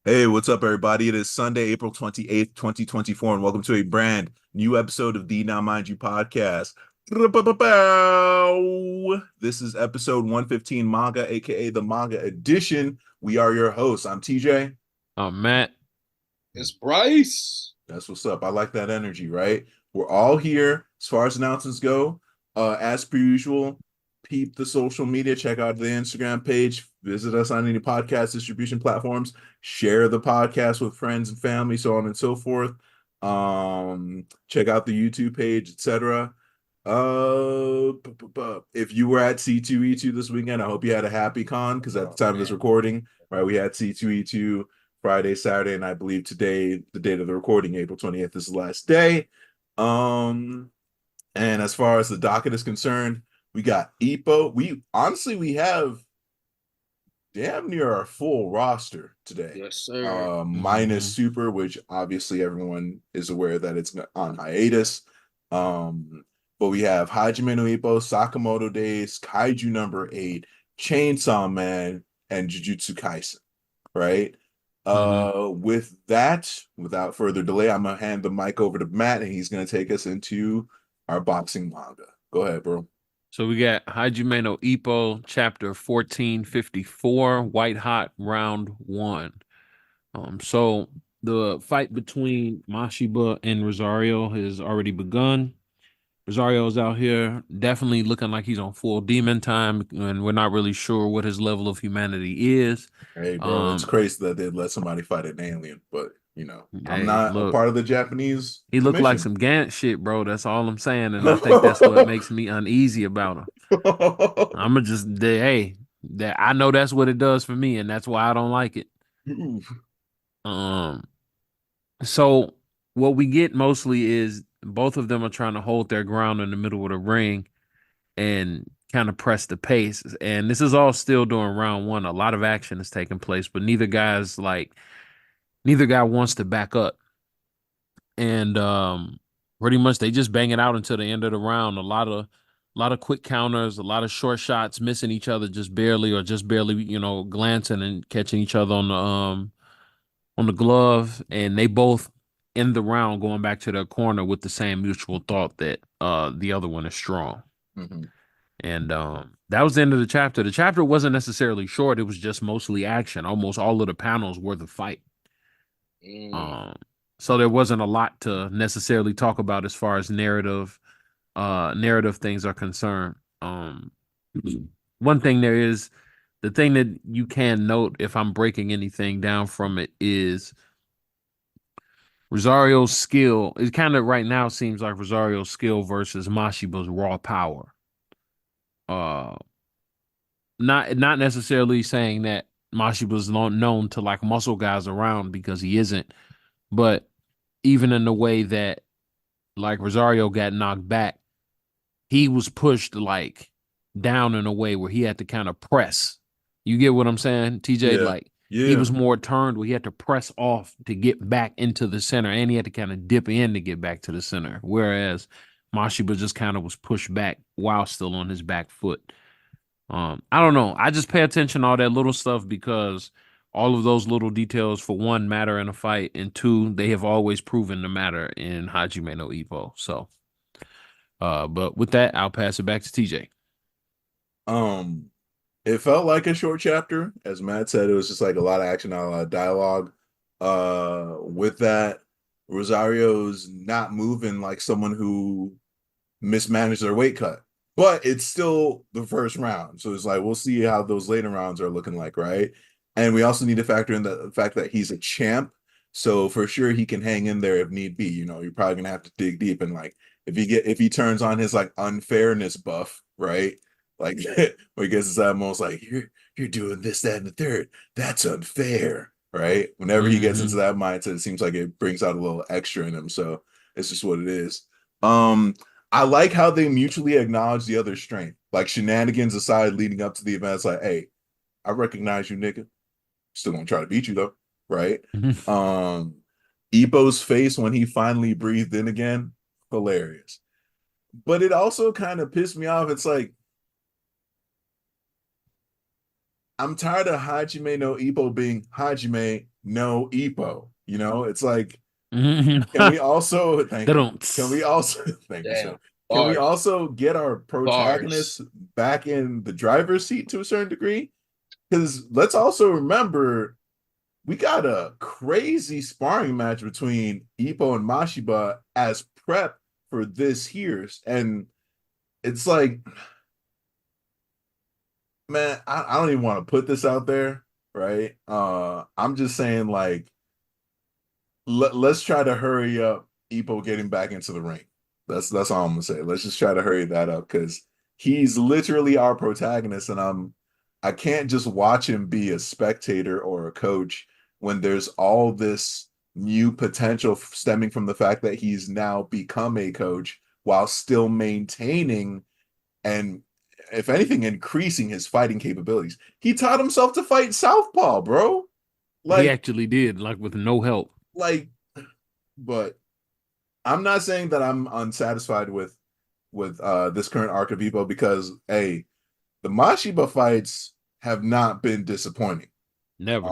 Hey, what's up, everybody? It is Sunday, April 28th, 2024, and welcome to a brand new episode of the Now Mind You podcast. This is episode 115 Manga, aka the Manga Edition. We are your hosts. I'm TJ. Matt. It's Bryce. That's what's up. I like that energy, right? We're all here as far as announcements go. As per usual, peep the social media, check out the Instagram page, visit us on any podcast distribution platforms, share the podcast with friends and family, so on and so forth. Check out the YouTube page, etc. If you were at C2E2 this weekend, I hope you had a happy con because at the time of this recording, right, we had C2E2 Friday, Saturday, and I believe today, the date of the recording, April 20th, is the last day. Um, and as far as the docket is concerned, we got Ippo. We have damn near our full roster today. Yes, sir. Minus Super, which obviously everyone is aware that it's on hiatus. But we have Hajime no Ippo, Sakamoto Days, Kaiju number 8, Chainsaw Man, and Jujutsu Kaisen, right? With that, without further delay, I'm gonna hand the mic over to Matt, and he's gonna take us into our boxing manga. Go ahead, bro. So we got Hajime no Ippo, chapter 1454, White Hot Round 1. So the fight between Mashiba and Rosario has already begun. Rosario's out here definitely looking like he's on full demon time, and we're not really sure what his level of humanity is. Hey, bro, it's crazy that they'd let somebody fight an alien, but I'm Hey, not a look, part of the Japanese he looked like commission. some Gant shit, bro. That's all I'm saying, and I think that's what makes me uneasy about him. I'ma just hey, that I know that's what it does for me, and that's why I don't like it. Um, so what we get mostly is both of them are trying to hold their ground in the middle of the ring and kind of press the pace. And this is all still during round one. A lot of action is taking place, but neither guy wants to back up. And pretty much they just bang it out until the end of the round. A lot of quick counters, a lot of short shots, missing each other just barely or just barely, glancing and catching each other on the glove. And they both end the round going back to their corner with the same mutual thought that the other one is strong. Mm-hmm. And that was the end of the chapter. The chapter wasn't necessarily short, it was just mostly action. Almost all of the panels were the fight. Um so there wasn't a lot to necessarily talk about as far as narrative things are concerned. One thing there is the thing that you can note if I'm breaking anything down from it is Rosario's skill. It kind of right now seems like Rosario's skill versus Mashiba's raw power. Uh not necessarily saying that Mashiba's known to like muscle guys around because he isn't, but even in the way that like Rosario got knocked back, he was pushed like down in a way where he had to kind of press. You get what I'm saying, TJ? Yeah, Like he yeah. was more turned where he had to press off to get back into the center, and he had to kind of dip in to get back to the center. Whereas Mashiba just kind of was pushed back while still on his back foot. I don't know. I just pay attention to all that little stuff because all of those little details, for one, matter in a fight, and two, they have always proven to matter in Hajime no Ippo. So, but with that, I'll pass it back to TJ. Um, it felt like a short chapter. As Matt said, it was just like a lot of action, not a lot of dialogue. With that, Rosario's not moving like someone who mismanaged their weight cut. But it's still the first round. So it's like we'll see how those later rounds are looking like, right? And we also need to factor in the fact that he's a champ. So for sure he can hang in there if need be. You're probably gonna have to dig deep and like if he turns on his like unfairness buff, right? Like where he gets his almost like you're doing this, that, and the third. That's unfair, right? Whenever he gets into Mm-hmm. that mindset, it seems like it brings out a little extra in him. So it's just what it is. Um, I like how they mutually acknowledge the other's strength. Like shenanigans aside, leading up to the event, it's like, hey, I recognize you, nigga. Still gonna try to beat you though, right? Um, Ippo's face when he finally breathed in again, hilarious. But it also kind of pissed me off. It's like I'm tired of Hajime no Ippo being Hajime no Ippo. You know, it's like, can we also thank you? Can we also thank you, Damn. sir? Can we Bars. also get our Bars. protagonists back in the driver's seat to a certain degree? Because let's also remember we got a crazy sparring match between Ippo and Mashiba as prep for this here's, and it's like, man, I don't even want to put this out there, right? I'm just saying, like, let's try to hurry up Ippo getting back into the ring. That's all I'm gonna say. Let's just try to hurry that up because he's literally our protagonist, and I can't just watch him be a spectator or a coach when there's all this new potential stemming from the fact that he's now become a coach while still maintaining and, if anything, increasing his fighting capabilities. He taught himself to fight southpaw, bro. He Like, actually did, like with no help. like, but I'm not saying that I'm unsatisfied with this current arc of Ippo because hey, the Mashiba fights have not been disappointing. Never.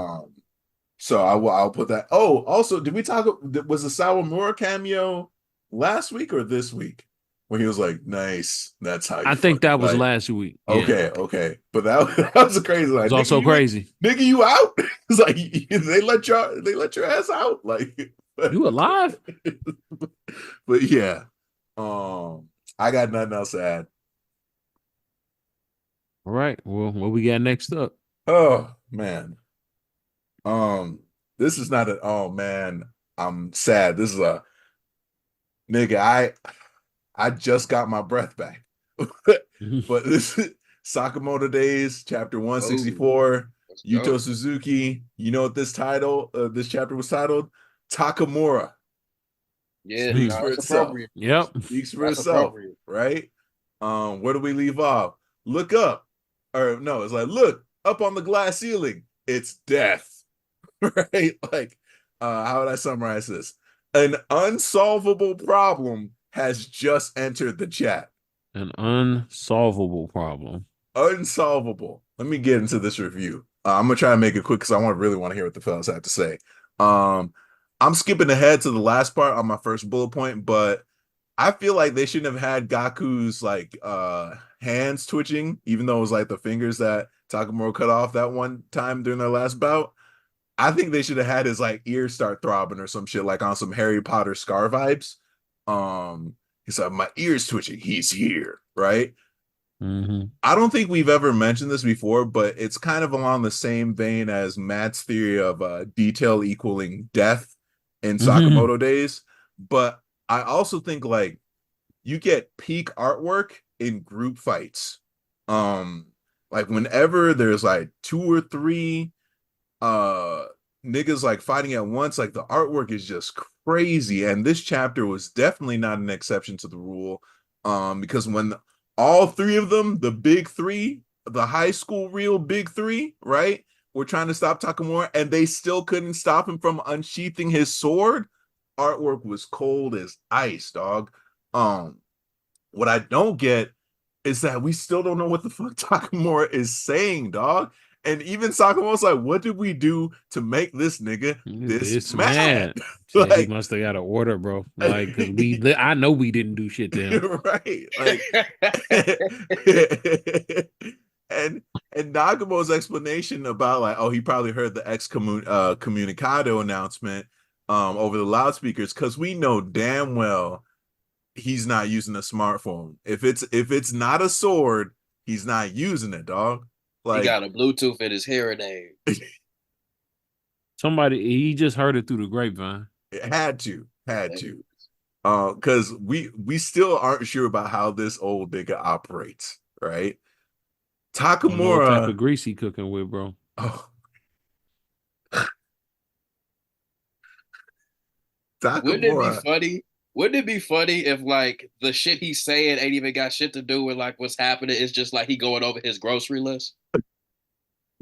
So I'll put that. Oh, also, did we talk? Was the Sawamura cameo last week or this week? Where he was like, "Nice, that's how you." I think that was fight. last week. Okay, Yeah. okay, but that was a crazy. Like, It was also crazy. Nigga, you out? It's like they let your ass out. Like, You alive? but yeah, I got nothing else to add. All right. Well, what we got next up? Oh man, this is not a. Oh man, I'm sad. This is a nigga. I just got my breath back, but this is Sakamoto Days, chapter 164. Let's go. Yuto Suzuki. You know what this chapter was titled? Takamura. Yeah, Speaks no, for that's itself. appropriate. Yep. Speaks for That's itself, appropriate. right? Where do we leave off? Look up, or no, it's like look up on the glass ceiling. It's death, right? Like, how would I summarize this? An unsolvable problem has just entered the chat. An unsolvable problem. Unsolvable. Let me get into this review. I'm gonna try to make it quick because really want to hear what the fellas have to say. I'm skipping ahead to the last part on my first bullet point, but I feel like they shouldn't have had Gaku's like hands twitching, even though it was like the fingers that Takamura cut off that one time during their last bout. I think they should have had his like ears start throbbing or some shit, like on some Harry Potter Scar vibes. He's like, my ears twitching. He's here, right? Mm-hmm. I don't think we've ever mentioned this before, but it's kind of along the same vein as Matt's theory of detail equaling death in Mm-hmm. Sakamoto Days. But I also think like you get peak artwork in group fights. Like whenever there's like two or three uh niggas like fighting at once, like the artwork is just crazy. And this chapter was definitely not an exception to the rule. Because when all three of them, the big three, the high school real big three, right, were trying to stop Takamura and they still couldn't stop him from unsheathing his sword, artwork was cold as ice, dog. What I don't get is that we still don't know what the fuck Takamura is saying, dog. And even Sakamoto's like, what did we do to make this nigga this mad? Shit, he Like, must have got an order, bro. Like, cause I know we didn't do shit to him. right? Like, and Nagamo's explanation about like, oh, he probably heard the comunicado announcement over the loudspeakers because we know damn well he's not using a smartphone. If it's not a sword, he's not using it, dog. He Like, got a Bluetooth in his hearing aid. He just heard it through the grapevine. it had to. Because we still aren't sure about how this old nigga operates, right? I don't know what type Takamura. of grease he cooking with, bro. Oh, Wouldn't it be Takamura. funny? Wouldn't it be funny if like the shit he's saying ain't even got shit to do with like what's happening? It's just like he going over his grocery list.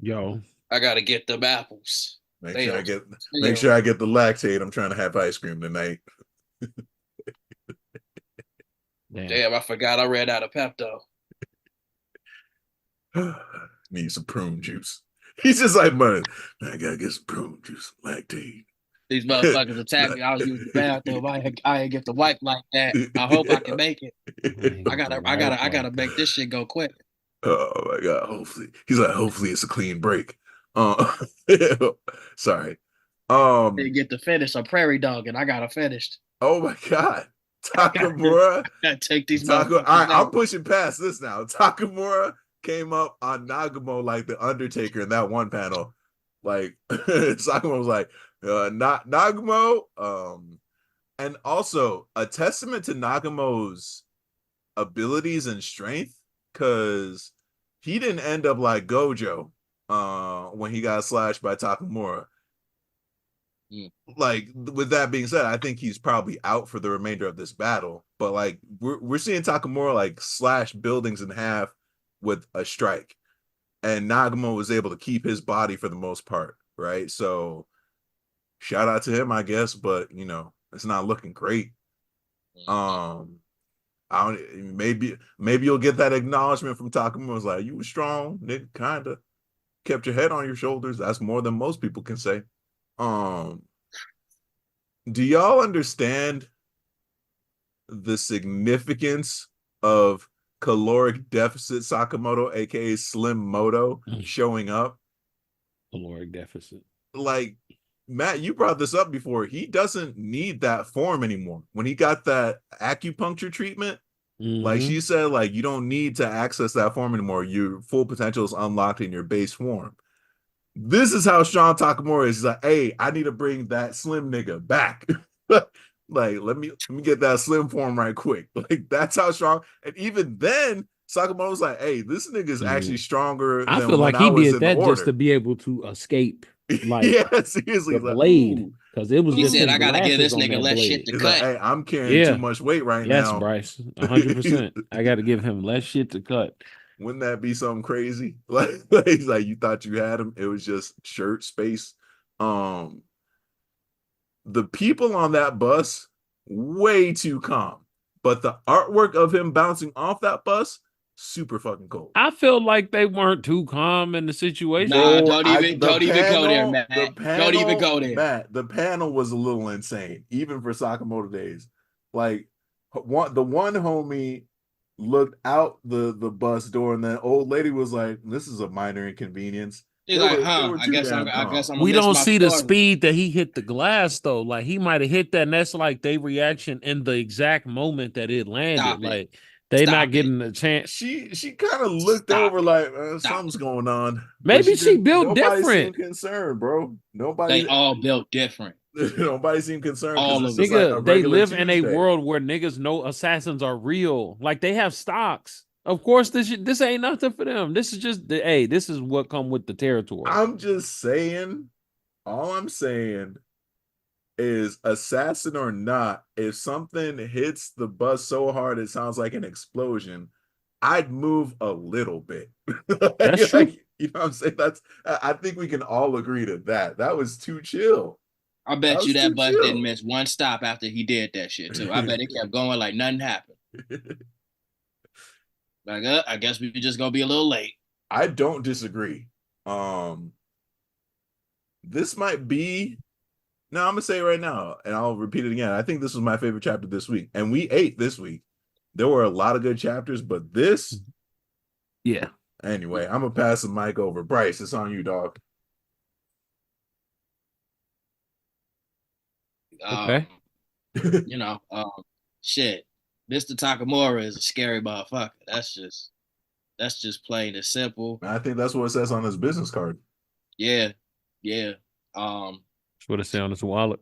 Yo, I gotta get them apples. Make sure I get the lactate. I'm trying to have ice cream tonight. Damn, I forgot I ran out of Pepto. Need some prune juice. He's just like, man, I gotta get some prune juice, lactate. These motherfuckers attack me. I was using the bathroom. I ain't get to wipe like that. I hope I can make it. I gotta make this shit go quick. Oh my god! Hopefully, he's like, hopefully it's a clean break. Sorry. They get to finish a prairie dog, and I gotta finish. Oh my god, Takamura. I gotta take these All motherfuckers right, I'm out. pushing past this now. Takamura came up on Nagamo like the Undertaker in that one panel. Like Sakuma was like, not Nagamo. And also a testament to Nagamo's abilities and strength, because he didn't end up like Gojo when he got slashed by Takamura. Like, with that being said, I think he's probably out for the remainder of this battle. But like, we're seeing Takamura like slash buildings in half with a strike, and Nagamo was able to keep his body for the most part, right? So shout out to him, I guess, but you know, it's not looking great. I don't, maybe you'll get that acknowledgement from Takamura. Was like, you were strong, nigga, kinda kept your head on your shoulders. That's more than most people can say. Do y'all understand the significance of caloric deficit Sakamoto, aka Slim Moto, showing up? Caloric deficit. Like, Matt, you brought this up before. He doesn't need that form anymore. When he got that acupuncture treatment, like she said, like, you don't need to access that form anymore. Your full potential is unlocked in your base form. This is how Sean Takamura is. He's like, hey, I need to bring that slim nigga back. Like, let me get that slim form right quick. Like, that's how strong. And even then, Sakamoto's like, hey, this nigga is actually stronger I than feel when like he I was did in that the just order. to be able to escape, like, yeah, seriously, the like, blade, because it was He just said, his I gotta give glasses this on nigga that less blade. shit to he's cut. like, hey, I'm carrying too much weight right Yes, now. Bryce, 100%. I got to give him less shit to cut. Wouldn't that be something crazy? Like, he's like, you thought you had him. It was just shirt space. The people on that bus, way too calm. But the artwork of him bouncing off that bus, super fucking cold. I feel like they weren't too calm in the situation. Nah, don't even go there, Matt. The panel, Don't even go there. Matt, the panel was a little insane, even for Sakamoto Days. Like, the one homie looked out the bus door, and the old lady was like, "This is a minor inconvenience." He's They like, were I too guess damn I'm calm. gonna We miss don't my see the story. speed that he hit the glass though. Like, he might have hit that, and that's like their reaction in the exact moment that it landed. Stop it. Like, they Stop not it. getting a chance. She kind of looked Stop over it. like Stop something's going on. Maybe she built nobody different. seemed concerned, bro. They all built different. Nobody seemed concerned because All it's of just them. like a Nigga, they regular live in a Tuesday. world where niggas know assassins are real. Like, they have stocks. Of course, this ain't nothing for them. This is just this is what come with the territory. I'm just saying, all I'm saying is, assassin or not, if something hits the bus so hard it sounds like an explosion, I'd move a little bit. That's true. You know what I'm saying? I think we can all agree to that. That was too chill. I bet you that bus chill. didn't miss one stop after he did that shit too. I bet it kept going like nothing happened. Like, I guess we just gonna be a little late. I don't disagree. This might be. No, I'm gonna say it right now, and I'll repeat it again. I think this was my favorite chapter this week, and we ate this week. There were a lot of good chapters, but this, yeah. Anyway, I'm gonna pass the mic over. Bryce, it's on you, dog. Okay. You know, shit. Mr. Takamura is a scary motherfucker. That's just plain and simple. I think that's what it says on his business card. Yeah. That's what it said on his wallet.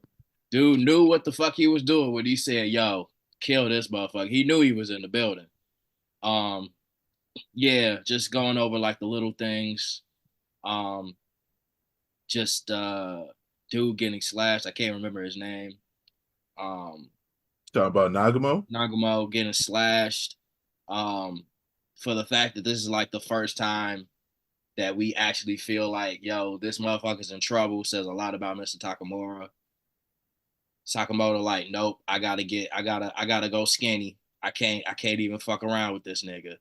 Dude knew what the fuck he was doing when he said, yo, kill this motherfucker. He knew he was in the building. Yeah, just going over like the little things. Just dude getting slashed. I can't remember his name. Talking about Nagamo? Nagamo getting slashed. For the fact that this is like the first time that we actually feel like, yo, this motherfucker's in trouble, says a lot about Mr. Takamura. Sakamoto like, nope, I gotta go skinny. I can't even fuck around with this nigga.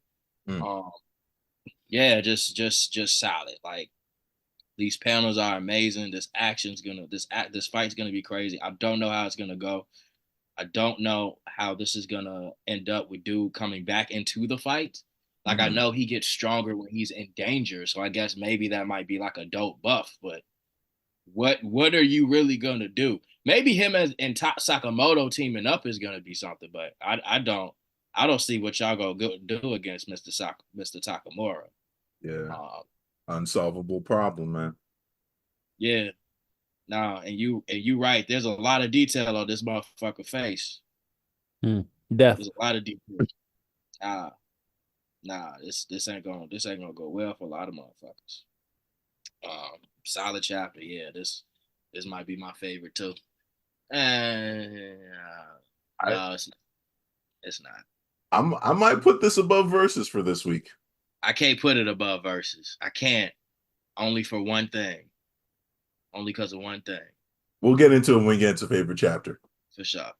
Yeah, just solid. Like, These panels are amazing. This fight's gonna be crazy. I don't know how it's gonna go. I don't know how this is gonna end up with dude coming back into the fight. Like I know he gets stronger when he's in danger, so I guess maybe that might be like a dope buff. But what are you really gonna do? Maybe him and Sakamoto teaming up is gonna be something, but I don't see what y'all gonna do against Mr. Takamura. Yeah, unsolvable problem, man. Yeah, nah, and you right. There's a lot of detail on this motherfucker face. Death. There's a lot of detail. Nah, this ain't gonna go well for a lot of motherfuckers. Solid chapter, yeah. This might be my favorite too. And no, it's not. I might put this above verses for this week. I can't put it above verses. I can't. Only for one thing. Only because of one thing. We'll get into it when we get into favorite chapter. For sure.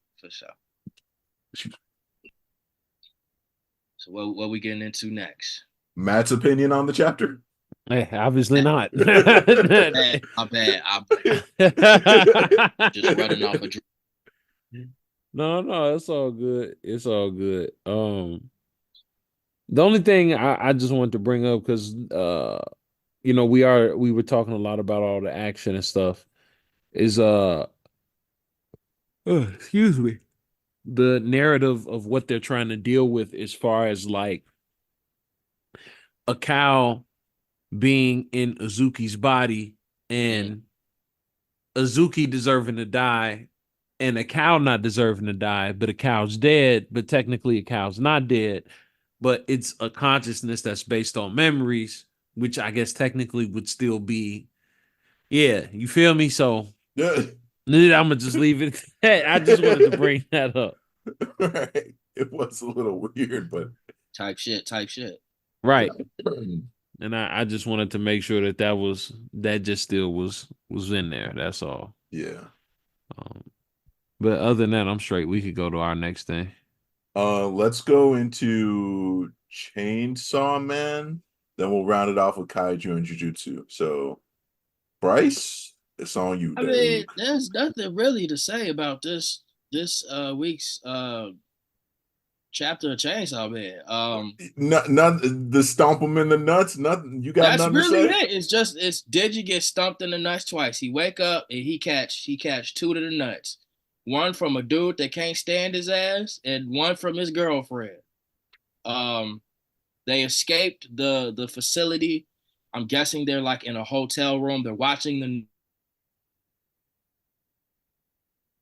So what we getting into next? Matt's opinion on the chapter? Hey, obviously not. I'm bad. Just running off a drink. No, it's all good. It's all good. The only thing I just wanted to bring up, because we were talking a lot about all the action and stuff, is excuse me, the narrative of what they're trying to deal with as far as like a cow being in Azuki's body and Azuki deserving to die and a cow not deserving to die, but a cow's dead, but technically a cow's not dead, but it's a consciousness that's based on memories, which I guess technically would still be, yeah, you feel me? So I'm gonna just leave it at that. I just wanted to bring that up. Right. It was a little weird, but type shit. Right. And I just wanted to make sure that just still was in there. That's all. Yeah. But other than that, I'm straight. We could go to our next thing. Let's go into Chainsaw Man. Then we'll round it off with Kaiju and Jujutsu. So, Bryce, it's on you. I mean, there's nothing really to say about this week's chapter of Chainsaw Man. Not the stomp him in the nuts. Nothing. You got that's nothing really to say? it's Digi get stumped in the nuts twice. He wake up and he catch two to the nuts. One from a dude that can't stand his ass, and one from his girlfriend. They escaped the facility. I'm guessing they're like in a hotel room. They're watching the.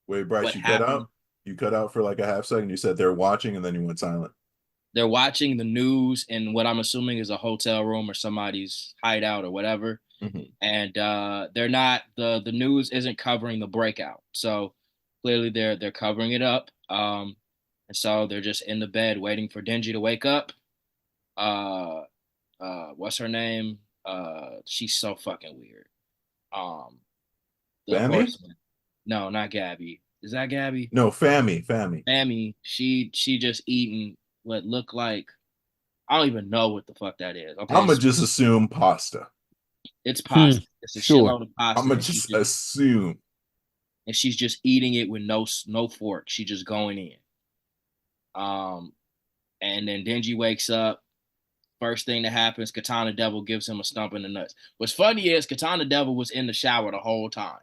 Wait, Bryce, you cut out? You cut out for like a half second. You said they're watching, and then you went silent. They're watching the news in what I'm assuming is a hotel room or somebody's hideout or whatever. Mm-hmm. And they're not the news isn't covering the breakout. So clearly they're covering it up. And so they're just in the bed waiting for Denji to wake up. What's her name? She's so fucking weird. Fammy? No, not Gabby. Is that Gabby? No, Fammy. Fammy. She just eating what looked like, I don't even know what the fuck that is. Okay, I'm gonna just assume pasta. It's pasta. It's a shitload of pasta. I'm gonna just assume. And she's just eating it with no fork. She's just going in. And then Denji wakes up. First thing that happens, Katana Devil gives him a stump in the nuts. What's funny is Katana Devil was in the shower the whole time.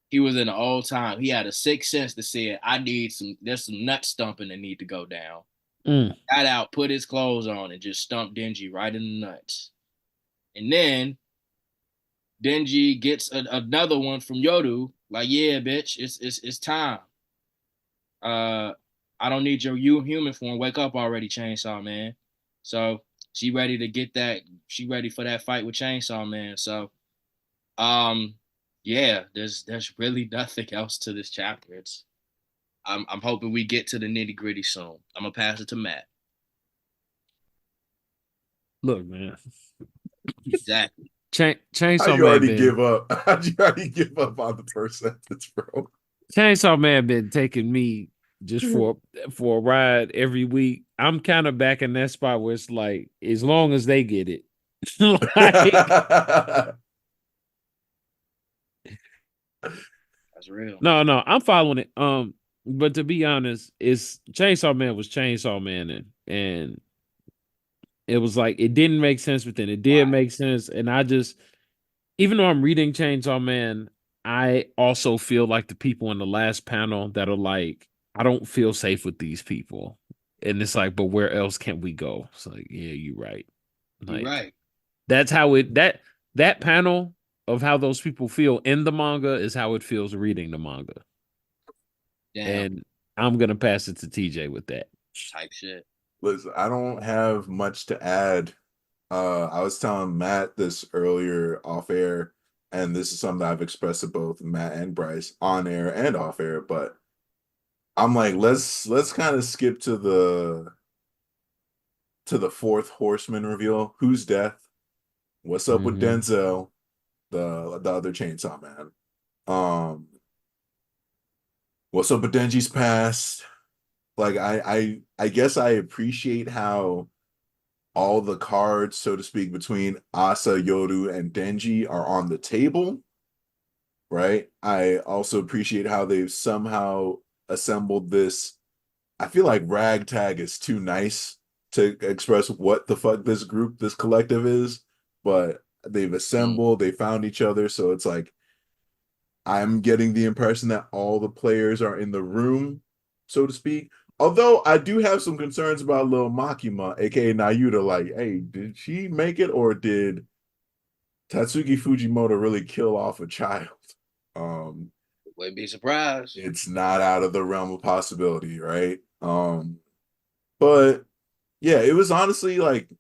He was in the whole time. He had a sixth sense to say, there's some nut stumping that need to go down. Got out, put his clothes on, and just stumped Denji right in the nuts. And then Denji gets another one from Yoru, like, yeah, bitch, it's time. I don't need your human form. Wake up already, Chainsaw Man. So she ready to get that. She ready for that fight with Chainsaw Man. So, yeah, there's really nothing else to this chapter. I'm hoping we get to the nitty gritty soon. I'm gonna pass it to Matt. Look, man. Exactly. Chainsaw Man. How'd you already give up on the first sentence, bro? Chainsaw Man been taking me just for a ride every week. I'm kind of back in that spot where it's like, as long as they get it. That's real. No, I'm following it. But to be honest, it's Chainsaw Man was Chainsaw Man, and it was like it didn't make sense, but then it did Right. make sense. And I just, even though I'm reading Chainsaw Man, I also feel like the people in the last panel that are like, I don't feel safe with these people. And it's like, but where else can we go? It's like, yeah, you're right. You're Like right. that's how it that panel of how those people feel in the manga is how it feels reading the manga. Damn. And I'm gonna pass it to TJ with that. Type shit. Listen, I don't have much to add. I was telling Matt this earlier off air, and this is something I've expressed to both Matt and Bryce on air and off air, but I'm like, let's kind of skip to the fourth horseman reveal. Who's death? What's up with Mm-hmm. Denzel, the other chainsaw man? Um, what's up with Denji's past? Like I guess I appreciate how all the cards, so to speak, between Asa, Yoru, and Denji are on the table, right? I also appreciate how they've somehow assembled this. I feel like ragtag is too nice to express what the fuck this group, this collective is, but they've assembled, they found each other, so it's like I'm getting the impression that all the players are in the room, so to speak. Although I do have some concerns about little Makima, aka Nayuta, like, hey, did she make it or did Tatsuki Fujimoto really kill off a child? Um, Wouldn't be surprised. it's not out of the realm of possibility, right? But yeah, it was honestly like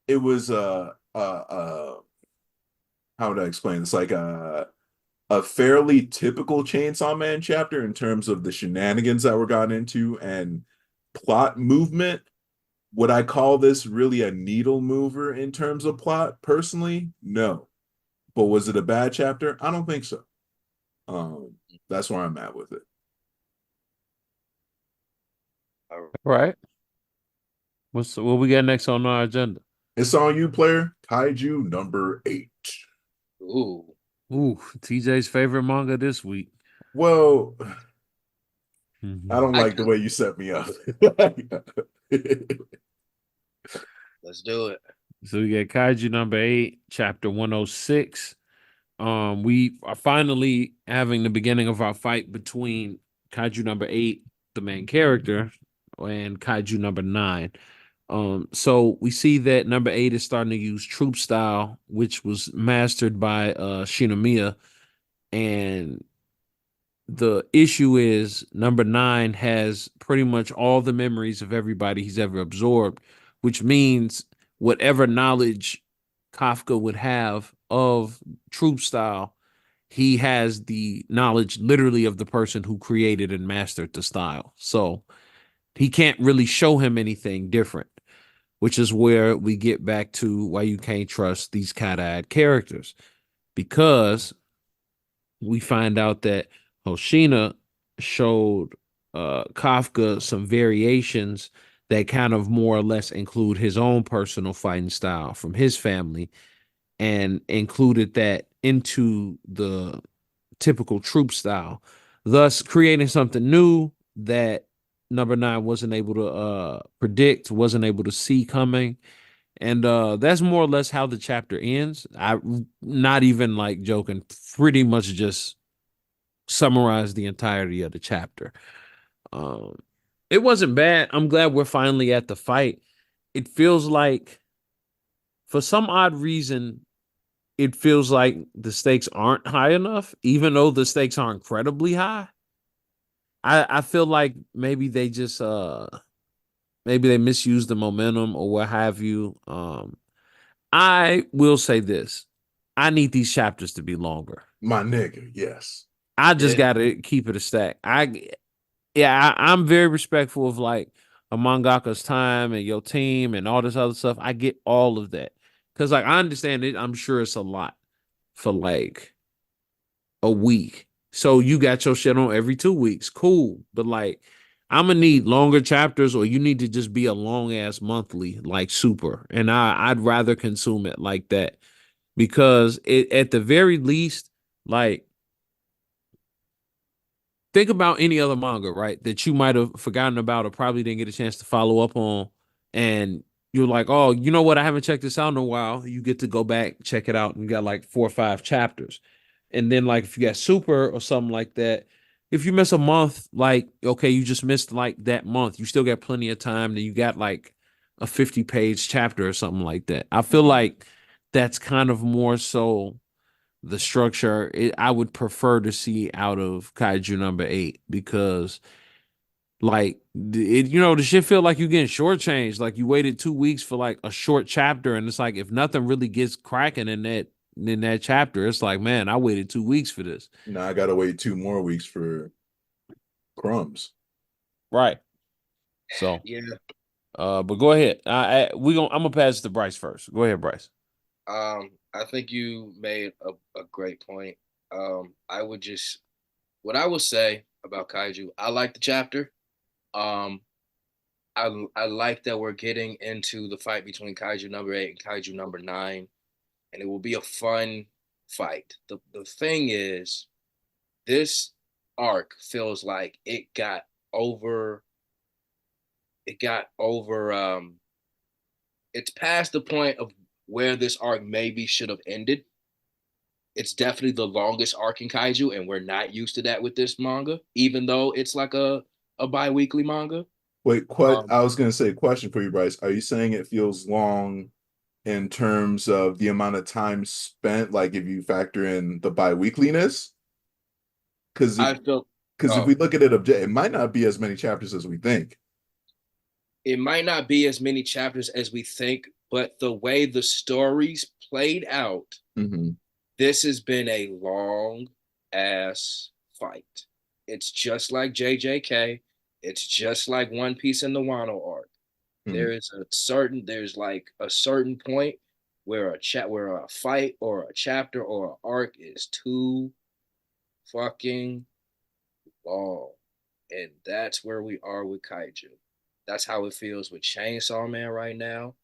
it was how would I explain this? Like a fairly typical Chainsaw Man chapter in terms of the shenanigans that were gotten into and plot movement. Would I call this really a needle mover in terms of plot? Personally, no. But was it a bad chapter? I don't think so. Um, that's where I'm at with it. Right. What we got next on our agenda? It's on you, player. Kaiju number 8. Ooh. Ooh, TJ's favorite manga this week. Well, I Mhm. don't I like the way you set me up. let's do it. So we got Kaiju number 8, chapter 106. We are finally having the beginning of our fight between Kaiju number 8, the main character, and Kaiju number 9. So we see that number 8 is starting to use troop style, which was mastered by Shinomiya, and the issue is number 9 has pretty much all the memories of everybody he's ever absorbed, which means whatever knowledge Kafka would have of troop style, he has the knowledge literally of the person who created and mastered the style. So he can't really show him anything different, which is where we get back to why you can't trust these cat-eyed characters, because we find out that Hoshina showed Kafka some variations that kind of more or less include his own personal fighting style from his family and included that into the typical troop style, thus creating something new that number 9 wasn't able to predict, wasn't able to see coming. And that's more or less how the chapter ends. I not even like joking, pretty much just summarize the entirety of the chapter. Um, it wasn't bad. I'm glad we're finally at the fight. It feels like, for some odd reason, it feels like the stakes aren't high enough, even though the stakes are incredibly high. I feel like maybe they just maybe they misused the momentum or what have you. I will say this. I need these chapters to be longer. My nigga, yes. I just Yeah. gotta keep it a stack. I'm very respectful of like a mangaka's time and your team and all this other stuff. I get all of that. Cause like I understand it, I'm sure it's a lot for like a week. So you got your shit on every 2 weeks. Cool. But like I'm gonna need longer chapters, or you need to just be a long ass monthly, like super. And I'd rather consume it like that, because it at the very least, like think about any other manga, right? That you might have forgotten about or probably didn't get a chance to follow up on. And you're like, oh, you know what? I haven't checked this out in a while. You get to go back, check it out, and you got like 4 or 5 chapters. And then, like, if you got Super or something like that, if you miss a month, like, okay, you just missed like that month. You still got plenty of time. Then you got like a 50-page chapter or something like that. I feel like that's kind of more so the structure I would prefer to see out of Kaiju number 8 because like the shit feel like you getting shortchanged. Like you waited 2 weeks for like a short chapter, and it's like if nothing really gets cracking in that chapter, it's like, man, I waited 2 weeks for this. Now I gotta wait 2 more weeks for crumbs. Right. So Yeah. but go ahead. I'm gonna pass it to Bryce first. Go ahead, Bryce. I think you made a great point. I would just what I would say about Kaiju. I like the chapter. Um, I like that we're getting into the fight between Kaiju number 8 and Kaiju number 9, and it will be a fun fight. The thing is, this arc feels like over. It got over. It's past the point of where this arc maybe should have ended. It's definitely the longest arc in Kaiju, and we're not used to that with this manga, even though it's like a bi-weekly manga. Wait, Um, I was gonna say question for you, Bryce. Are you saying it feels long in terms of the amount of time spent, like if you factor in the bi-weekliness? Because I felt if oh, we look at it it might not be as many chapters as we think. it might not be as many chapters as we think, but the way the stories played out, Hmm. this has been a long ass fight. It's just like JJK. It's just like One Piece and the Wano arc. Hmm. There's like a certain point where a fight or a chapter or an arc is too fucking long. And that's where we are with Kaiju. That's how it feels with Chainsaw Man right now.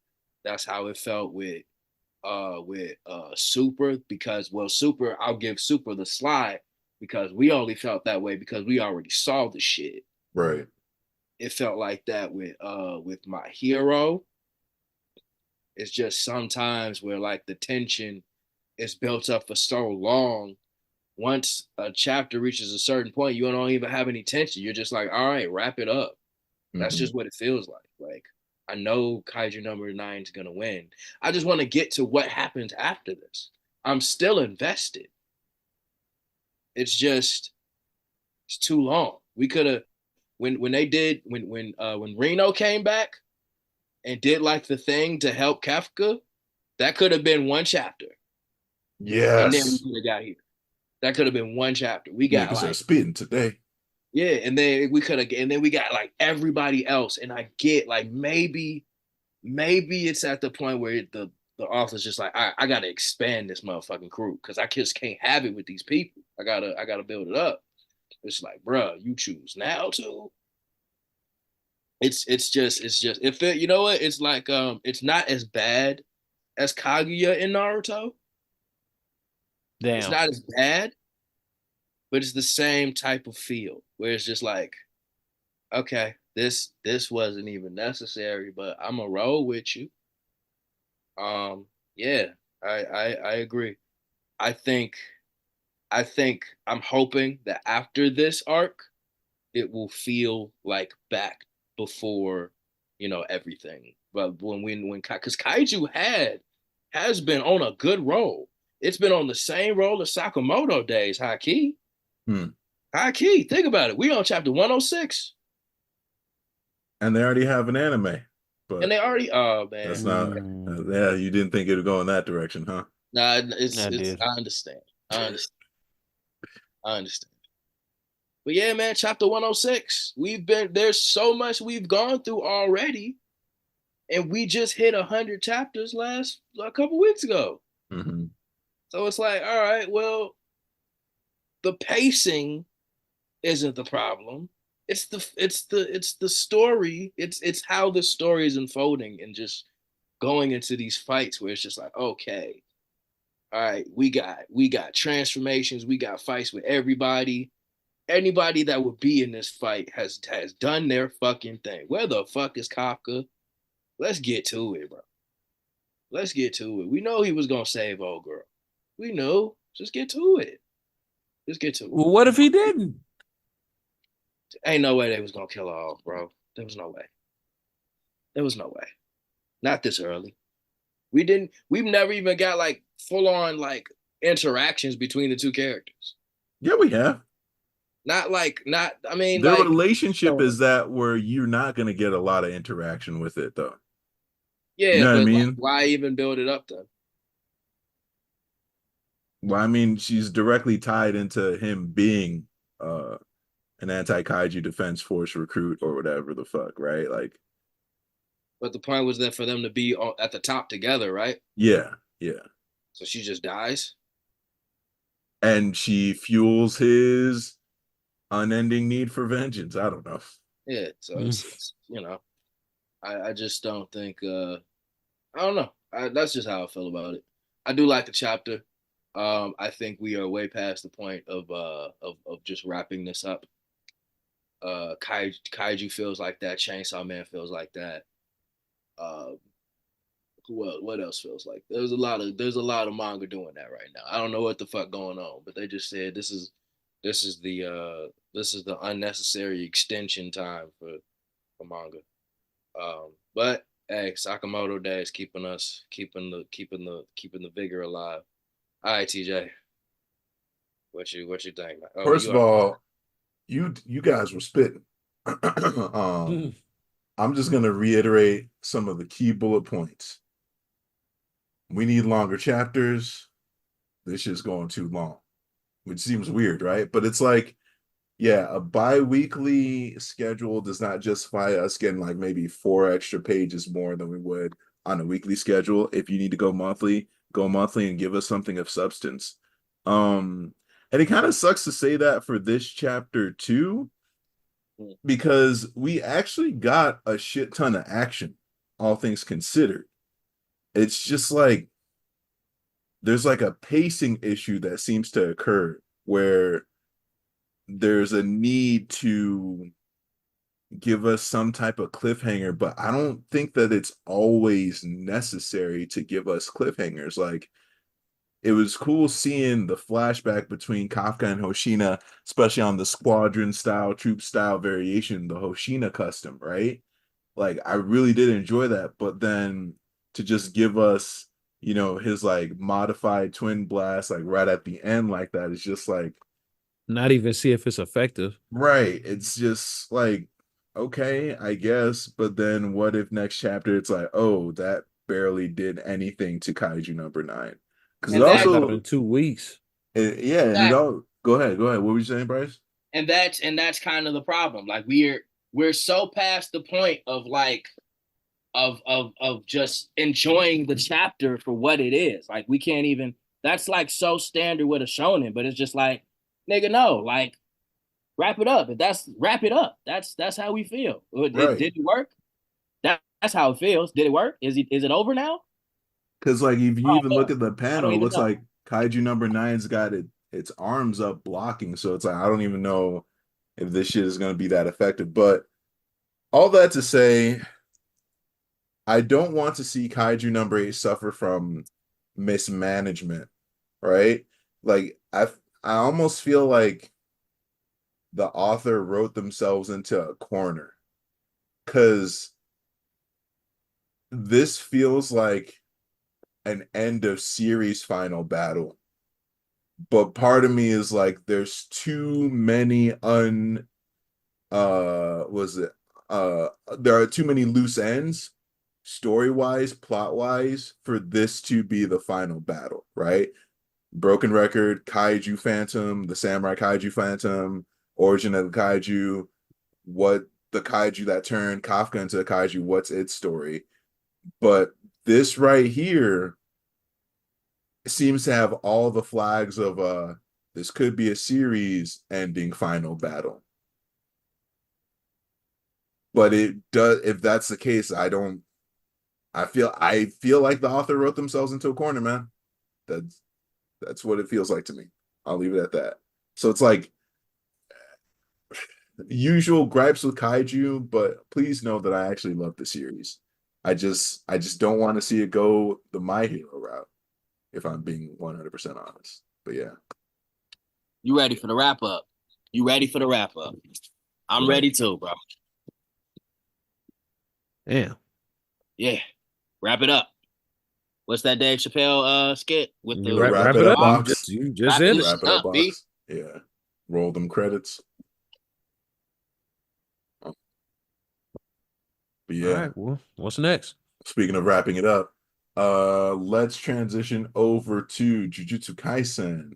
That's how it felt with Super, because Super, I'll give Super the slide because we only felt that way because we already saw the shit. Right. It felt like that with My Hero. It's just sometimes where like the tension is built up for so long. Once a chapter reaches a certain point, you don't even have any tension. You're just like, all right, wrap it up. That's Hmm. just what it feels like. Like, I know Kaiju number 9 is gonna win. I just want to get to what happens after this. I'm still invested. It's just it's too long. We could have when they did when Reno came back and did like the thing to help Kafka, that could have been one chapter, and then we Yes. could have got here. That could have been one chapter. We got Niggas are like speeding today. yeah, and then we could have, and then we got like everybody else, and I get like maybe it's at the point where the author's just like, I gotta expand this motherfucking crew because I just can't have it with these people. I gotta build it up. It's like, bruh, you choose now too. It's just you know what? It's like it's not as bad as Kaguya in Naruto. It's Damn. not as bad, but it's the same type of feel where it's just like, okay, this wasn't even necessary, but I'm a roll with you. Yeah, I agree. I think I'm hoping that after this arc, it will feel like back before everything. But when because Kaiju has been on a good roll. It's been on the same roll as Sakamoto Days, high key. Hmm. High key. Think about it. We on chapter 106. And they already have an anime, And but they already oh that's man. not. Yeah, you didn't think it would go in that direction, huh? Nah, I it's did. I understand. I understand. I understand. But yeah, man, chapter 106. There's so much we've gone through already, and we just hit 100 chapters last a couple weeks ago. Hmm. So it's like, all right, well, the pacing isn't the problem. It's the story. It's how the story is unfolding and just going into these fights where it's just like, okay, all right, we got transformations, we got fights with everybody. anybody that would be in this fight has done their fucking thing. Where the fuck is Kafka? Let's get to it, bro. Let's get to it. We know he was gonna save old girl. We know. Just get to it. Just get to it. Well, what if he didn't? Ain't no way they was gonna kill her off, bro. There was no way. There was no way. Not this early. We didn't. We've never even got like full on like interactions between the two characters. Yeah, we have. Not like not. I mean, Their like relationship is that where you're not gonna get a lot of interaction with it, though. yeah, You know what I but like, mean? why even build it up then? Well, I mean, she's directly tied into him being an anti-kaiju defense force recruit or whatever the fuck, right? Like, But the point was that for them to be at the top together, right? yeah, yeah. So she just dies. And she fuels his unending need for vengeance. I don't know. Yeah. So it's I just don't think. I don't know. That's just how I feel about it. I do like the chapter. I think we are way past the point of just wrapping this up. Kaiju feels like that. Chainsaw Man feels like that. Uh, what else feels like? There's a lot of manga doing that right now. I don't know what the fuck going on, but they just said this is the unnecessary extension time for manga. But hey, Sakamoto Days keeping the vigor alive. All right, TJ, what you think? Oh, First of all, you guys were spitting. I'm just gonna reiterate some of the key bullet points. We need longer chapters. This shit's going too long, which seems weird, right? But it's like, yeah, a bi-weekly schedule does not justify us getting like maybe 4 extra pages more than we would on a weekly schedule. If you need to go monthly and give us something of substance. And it kind of sucks to say that for this chapter too, because we actually got a shit ton of action, all things considered. It's just like there's like a pacing issue that seems to occur where there's a need to give us some type of cliffhanger, but I don't think that it's always necessary to give us cliffhangers. Like, it was cool seeing the flashback between Kafka and Hoshina, especially on the squadron style, troop style variation, the Hoshina custom, right? Like, I really did enjoy that. But then to just give us, his like modified twin blast, like right at the end, like that, is just like, not even see if it's effective. right. It's just like, okay, I guess. But then what if next chapter it's like, oh, that barely did anything to Kaiju number 9? Because it And that Out also, in 2 weeks. yeah, and it that all. Go ahead. What were you saying, Bryce? and that's kind of the problem. Like we're so past the point of like of just enjoying the chapter for what it is. Like we can't even. That's like so standard with a shonen, but it's just like, nigga, no, like wrap it up. If that's wrap it up. That's how we feel. Did Right. it work? That's how it feels. Did it work? Is it over now? Because like if you Oh even look hell, at the I don't panel, it even looks know. like Kaiju number 9's got its arms up blocking. So it's like I don't even know if this shit is gonna be that effective. But all that to say, I don't want to see Kaiju number 8 suffer from mismanagement, right? Like I almost feel like the author wrote themselves into a corner because this feels like an end of series final battle. But part of me is like there's too many was it there are too many loose ends story-wise, plot-wise for this to be the final battle, right? Broken Record, Kaiju Phantom, the Samurai Kaiju Phantom, Origin of the Kaiju, what the kaiju that turned Kafka into a kaiju, what's its story? But this right here seems to have all the flags of this could be a series ending final battle. But it does, if that's the case, I feel like the author wrote themselves into a corner, man. That's what it feels like to me. I'll leave it at that. So it's like usual gripes with Kaiju, but please know that I actually love the series. I just don't want to see it go the My Hero route, if I'm being 100% honest. But yeah, You ready for the wrap up? You ready for the wrap up? I'm right. ready too, bro. Damn. Yeah, wrap it up. What's that Dave Chappelle skit with The the wrap Wrap it it up up. box. You just wrap in it. this Wrap shit it up up, B? box. Yeah. Roll them credits. But All yeah, right. Well, what's next? speaking of wrapping it up, let's transition over to Jujutsu Kaisen.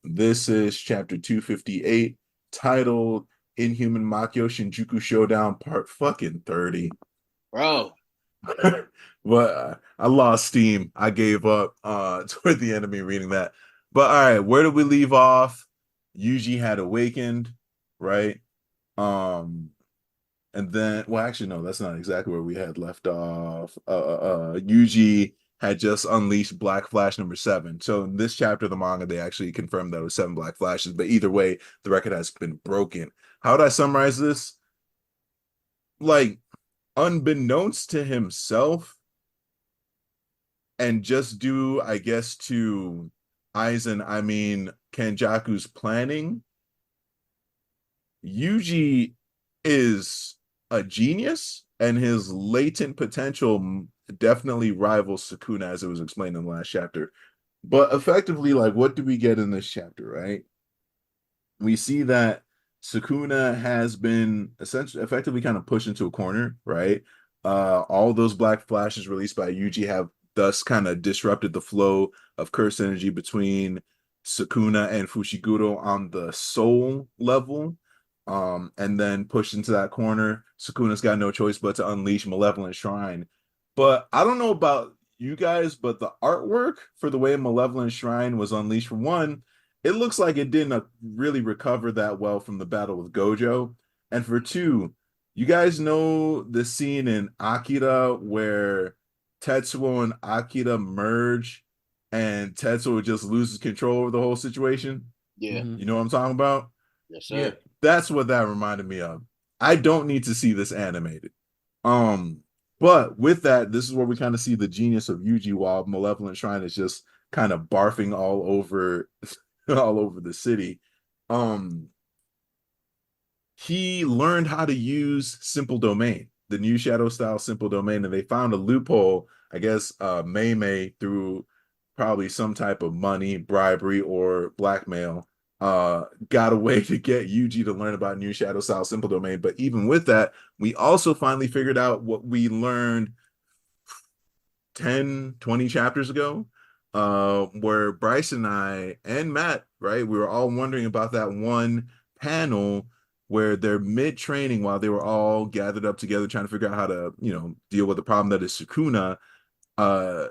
This is chapter 258, titled Inhuman Makyo Shinjuku Showdown Part fucking 30. Bro, But I lost steam. I gave up toward the end of me reading that. But all right, where did we leave off? Yuji had awakened, right? Um, and then, well, actually, no, that's not exactly where we had left off. Yuji had just unleashed Black Flash number 7. So in this chapter of the manga, they actually confirmed that it was 7 Black Flashes. But either way, the record has been broken. How would I summarize this? Like, unbeknownst to himself, and just due, I guess, to Aizen, I mean, Kenjaku's planning, Yuji is a genius, and his latent potential definitely rivals Sukuna, as it was explained in the last chapter. But effectively, like, what do we get in this chapter, right? We see that Sukuna has been essentially effectively kind of pushed into a corner, right? All those black flashes released by Yuji have thus kind of disrupted the flow of curse energy between Sukuna and Fushiguro on the soul level. And then pushed into that corner. Sukuna's got no choice but to unleash Malevolent Shrine. But I don't know about you guys, but the artwork for the way Malevolent Shrine was unleashed, for one, it looks like it didn't really recover that well from the battle with Gojo. And for two, you guys know the scene in Akira where Tetsuo and Akira merge and Tetsuo just loses control over the whole situation? yeah, Mhm. You know what I'm talking about? yes, Yeah. sir. That's what that reminded me of. I don't need to see this animated. Um, but with that, this is where we kind of see the genius of Yuji, while Malevolent Shrine is just kind of barfing all over all over the city. Um, he learned how to use Simple Domain, the new Shadow style Simple Domain, and they found a loophole. I guess Mei Mei, through probably some type of money, bribery, or blackmail, got a way to get Yuji to learn about new Shadow style Simple Domain. But even with that, we also finally figured out what we learned 10, 20 chapters ago, where Bryce and I and Matt, right, we were all wondering about that one panel where they're mid-training while they were all gathered up together trying to figure out how to, deal with the problem that is Sukuna. Uh,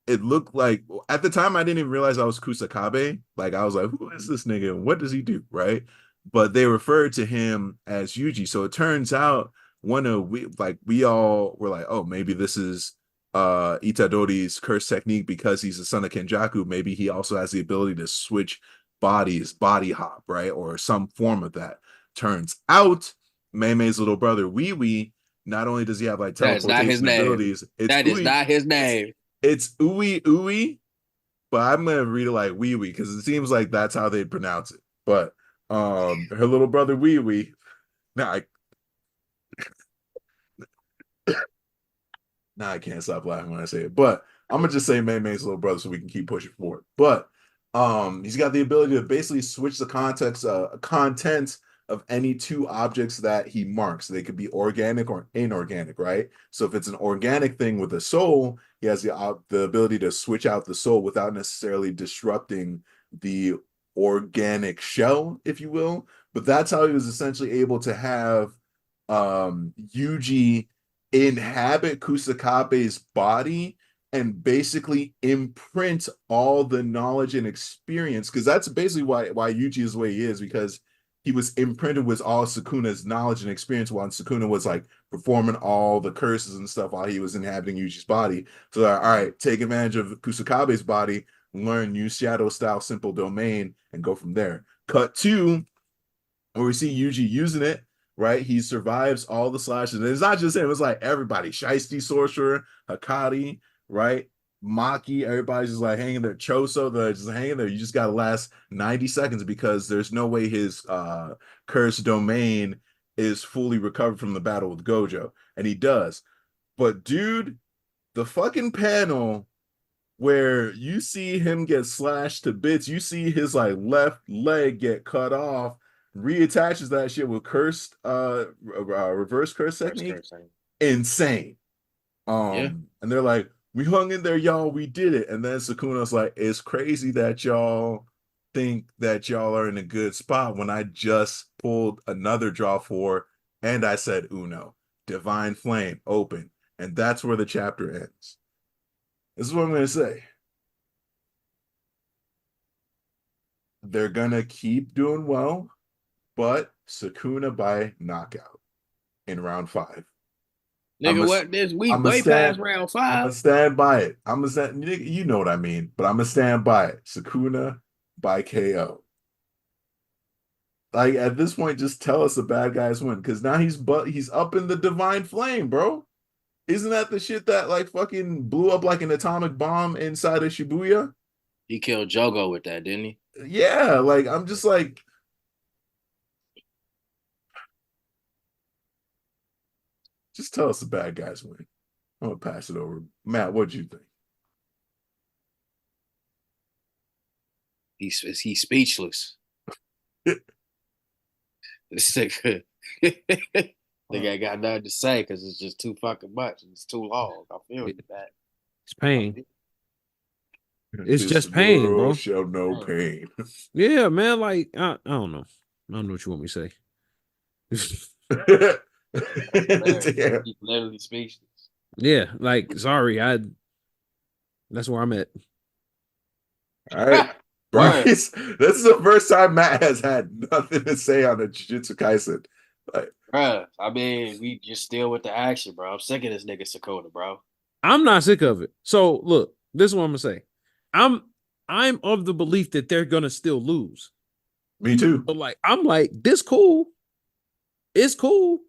it looked like, at the time, I didn't even realize I was Kusakabe. Like, I was like, who is this nigga and what does he do, right? But they referred to him as Yuji. So it turns out we all were like, oh, maybe this is Itadori's curse technique because he's the son of Kenjaku. Maybe he also has the ability to switch bodies, body hop, right? Or some form of that. Turns out Mei Mei's little brother, Wee Wee, not only does he have like That is not his teleportation name. abilities, it's That is not his name. Ooey Ooey, but I'm gonna read it like Wee Wee because it seems like that's how they'd pronounce it. But her little brother Wee Wee. Now I can't stop laughing when I say it. But I'm gonna just say Mei Mei's little brother so we can keep pushing forward. But he's got the ability to basically switch the contents of any two objects that he marks. They could be organic or inorganic, right? So if it's an organic thing with a soul, he has the ability to switch out the soul without necessarily disrupting the organic shell, if you will. But that's how he was essentially able to have Yuji inhabit Kusakabe's body and basically imprint all the knowledge and experience, because that's basically why Yuji is the way he is, because he was imprinted with all Sukuna's knowledge and experience while Sukuna was like performing all the curses and stuff while he was inhabiting Yuji's body. So all right, take advantage of Kusakabe's body, learn new shadow style simple domain, and go from there. Cut 2, where we see Yuji using it right? He survives all the slashes. And it's not just him, it's like everybody. Shiesty Sorcerer, Hakari, right? Maki, everybody's just like hanging there. Choso, they're just hanging there. You just gotta last 90 seconds because there's no way his cursed domain is fully recovered from the battle with Gojo. And he does. But dude, the fucking panel where you see him get slashed to bits, you see his like left leg get cut off, reattaches that shit with cursed reverse curse technique. Insane. Yeah. And they're like, we hung in there, y'all, we did it. And then Sukuna's like, it's crazy that y'all think that y'all are in a good spot when I just pulled another draw four and I said Uno, Divine Flame, open. And that's where the chapter ends. This is what I'm going to say. They're going to keep doing well, but Sukuna by knockout in round 5. Nigga, what this week way past round 5? I'm gonna stand by it. I'm gonna stand, you know what I mean, but I'm gonna stand by it. Sukuna by KO. Like at this point, just tell us the bad guys win because now he's up in the divine flame, bro. Isn't that the shit that like fucking blew up like an atomic bomb inside of Shibuya? He killed Jogo with that, didn't he? Yeah, like I'm just like, just tell us the bad guys win. I'm gonna pass it over. Matt, what'd you think? He's speechless. This nigga, nigga ain't got nothing to say because it's just too fucking much. It's too long. I feel that. It's pain. It's just pain, bro. Shall know pain. Yeah, man. Like I don't know. I don't know what you want me to say. Damn. He's literally speechless. Yeah, like sorry, that's where I'm at. All right. Bryce, this is the first time Matt has had nothing to say on a Jujutsu Kaisen. Like, bruh, I mean, we just still with the action, bro. I'm sick of this nigga Sakota, bro. I'm not sick of it. So look, this is what I'm gonna say. I'm of the belief that they're gonna still lose. Me too. But like, I'm like, this cool. It's cool.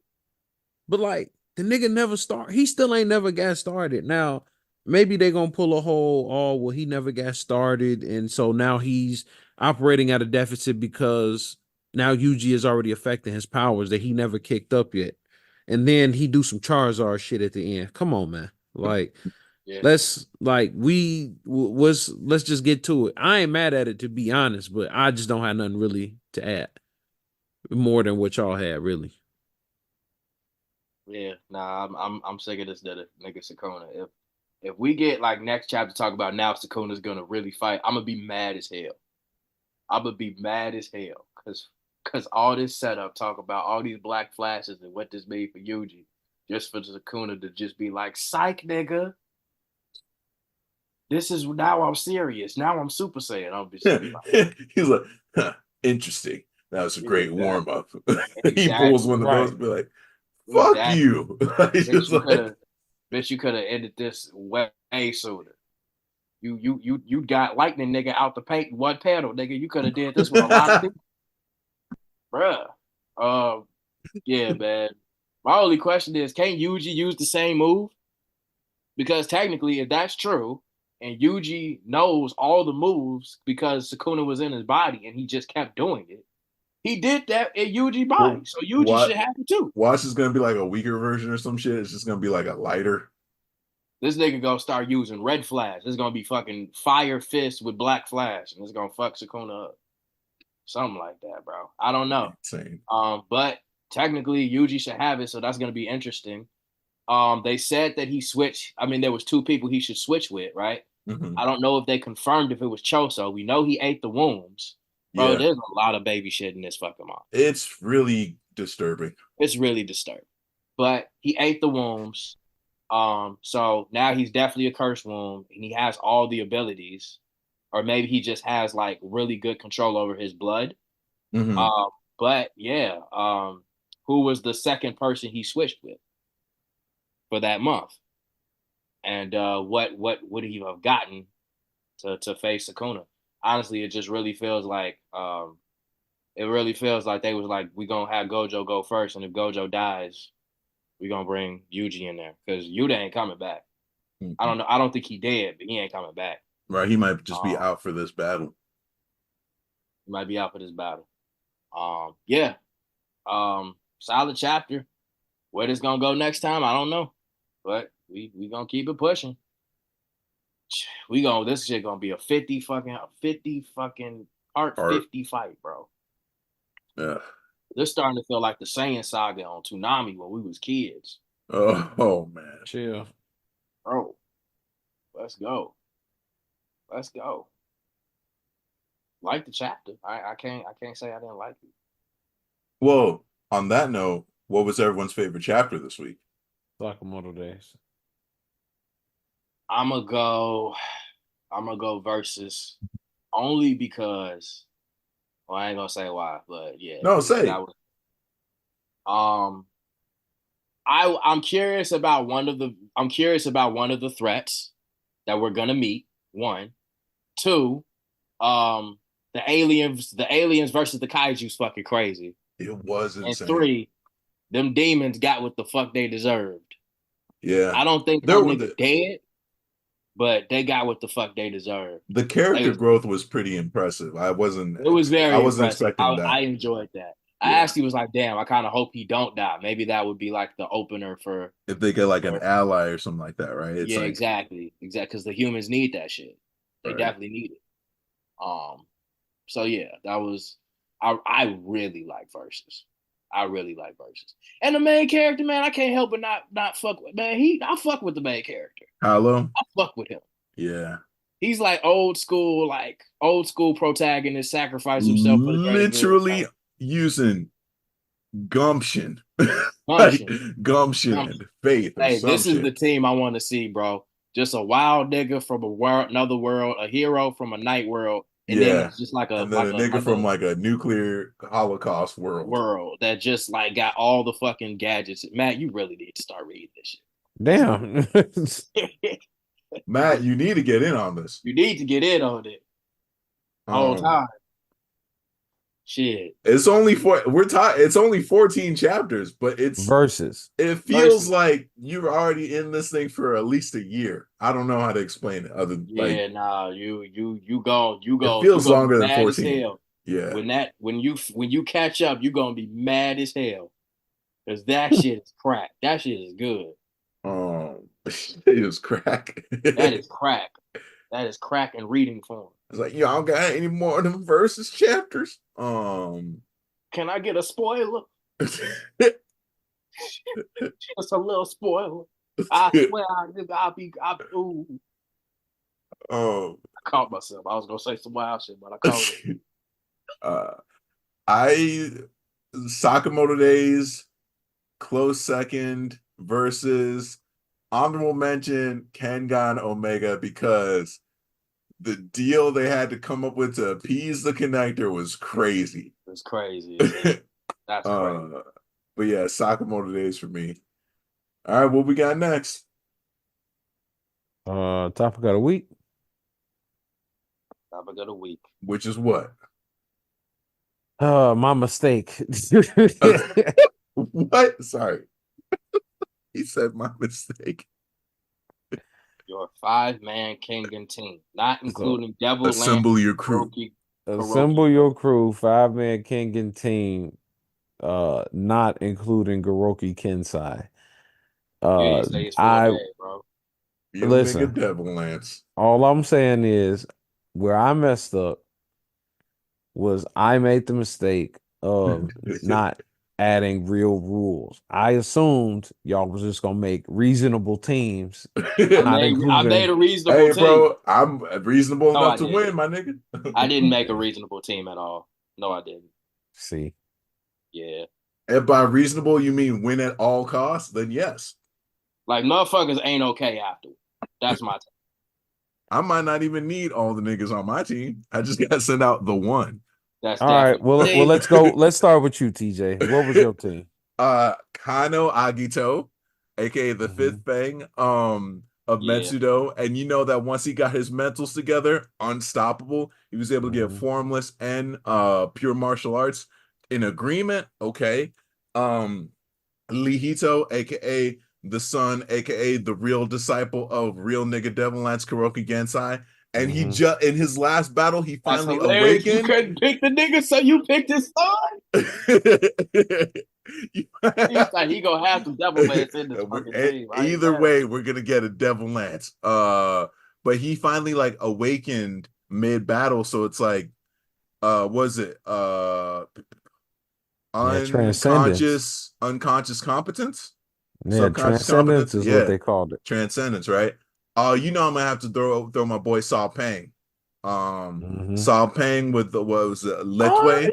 But like, the nigga never start. He still ain't never got started. Now, maybe they're gonna pull a whole, oh, well, he never got started, and so now he's operating at a deficit because now Yuji is already affecting his powers that he never kicked up yet. And then he do some Charizard shit at the end. Come on, man. Like, yeah. let's just get to it. I ain't mad at it, to be honest, but I just don't have nothing really to add more than what y'all had, really. Yeah, nah, I'm sick of this nigga Sakuna. If we get like next chapter talk about now Sakuna's gonna really fight, I'm gonna be mad as hell. I'm gonna be mad as hell because all this setup talk about all these black flashes and what this made for Yuji, just for Sakuna to just be like, psych, nigga. This is now I'm serious. Now I'm Super Saiyan. I'm just like, he's like, huh, interesting. That was a great warm up. Exactly. He pulls one of those and be like, fuck you. Bitch, you could have ended this way sooner. You got lightning nigga out the paint in one panel, nigga. You could have did this with a lot of people. Bruh. Yeah, man. My only question is, can Yuji use the same move? Because technically, if that's true, and Yuji knows all the moves because Sukuna was in his body and he just kept doing it, he did that in Yuji's body. So Yuji should have it too. Watch is gonna be like a weaker version or some shit. It's just gonna be like a lighter. This nigga gonna start using red flash. It's gonna be fucking fire fist with black flash, and it's gonna fuck Sukuna up. Something like that, bro. I don't know. Insane. But technically Yuji should have it, so that's gonna be interesting. They said that he switched. I mean, there was 2 people he should switch with, right? Mm-hmm. I don't know if they confirmed if it was Choso. We know he ate the wombs. Bro, there's a lot of baby shit in this fucking mouth. It's really disturbing. It's really disturbing. But he ate the wombs. So now he's definitely a cursed womb, and he has all the abilities. Or maybe he just has like really good control over his blood. Mm-hmm. But yeah, who was the second person he switched with for that month? And what would he have gotten to face Sukuna? Honestly, it just really feels like It really feels like they was like, we gonna have Gojo go first, and if Gojo dies, we gonna bring Yuji in there because Yuta ain't coming back. I don't know. I don't think he dead, but he ain't coming back. Right, he might just be out for this battle. He might be out for this battle. Yeah. Solid chapter. Where this gonna go next time, I don't know, but we gonna keep it pushing. This shit gonna be a 50 fucking part 50 fight, bro. Yeah. They're starting to feel like the Saiyan saga on Toonami when we was kids. Oh man. Chill. Bro. Let's go. Like the chapter. I can't say I didn't like it. Well, on that note, what was everyone's favorite chapter this week? Sakamoto Days. I'm gonna go versus only because, well, I ain't gonna say why, but yeah. No, say. I'm curious about one of the threats that we're gonna meet. 1, 2, the aliens versus the Kaiju's fucking crazy. It was insane. And 3, them demons got what the fuck they deserved. Yeah. I don't think those niggas dead, but they got what the fuck they deserved. The character growth was pretty impressive. It was very I wasn't expecting that. I enjoyed that. Yeah. I actually was like, damn, I kind of hope he don't die. Maybe that would be like the opener for if they get like an ally or something like that, right? It's exactly. Because the humans need that shit. They definitely need it. So yeah, that was I really like Versus. And the main character, man, I can't help but not fuck with, man. I fuck with the main character. Hello? I fuck with him. Yeah. He's like old school protagonist, sacrifice himself for the literally using gumption. Gumption and faith. Hey, this is the team I want to see, bro. Just a wild nigga from another world, a hero from a night world. And then it's just like a nigga from like a nuclear holocaust world that just like got all the fucking gadgets. Matt, you really need to start reading this shit. Damn. Matt, you need to get in on this. You need to get in on it. All time. Shit. It's only it's only 14 chapters, but it's Versus. It feels like you're already in this thing for at least a year. I don't know how to explain it other than you go. It feels longer than 14. Yeah. When you catch up, you're gonna be mad as hell. Because that shit is crack. That shit is good. It is crack. That is crack. That is crack in reading form. It's like, y'all got any more of them Versus chapters? Can I get a spoiler? Just a little spoiler. I swear ooh. I caught myself. I was gonna say some wild shit, but I caught it. Sakamoto Days, close second, versus honorable mention Kengan Omega, because the deal they had to come up with to appease the connector was crazy. It was crazy. That's crazy. But yeah, Sakamoto Days for me. All right, what we got next? Topic of the week. Topic of the week. Which is what? My mistake. What? Sorry. He said my mistake. Your 5-man Kengan team, not including Devil Assemble your crew. Assemble your crew, 5-man Kengan team, not including Goroki Kensai. Listen, Devil Lance. All I'm saying is where I messed up was I made the mistake of not adding real rules. I assumed y'all was just gonna make reasonable teams. I made a reasonable team. Hey, bro, I'm reasonable enough to win, my nigga. I didn't make a reasonable team at all. No, I didn't. See. Yeah. And by reasonable, you mean win at all costs? Then yes. Like, motherfuckers ain't okay after. That's my team. I might not even need all the niggas on my team. I just got to send out the one. That's all right. Well, let's go. Let's start with you, TJ. What was your team? Kano Agito, aka the Fifth Fang. of Yeah. Metsudo, and you know that once he got his mentals together, unstoppable. He was able to get formless and pure martial arts in agreement. Okay. Lihito, aka the son, aka the real disciple of real nigga Devil Lance Kuroki Gensai. And he just in his last battle, he That's finally hilarious. You awakened. couldn't pick the nigga, so you picked his son. He's like, he gonna have some devil lance in this fucking team. Either way, we're gonna get a Devil Lance. But he finally like awakened mid battle, so it's like, was it transcendence. unconscious competence? Yeah, Subconscious transcendence competence? is Yeah, what they called it. transcendence, right? You know I'm gonna have to throw my boy Saw Pang. Saw Pang with the what was it, Letway?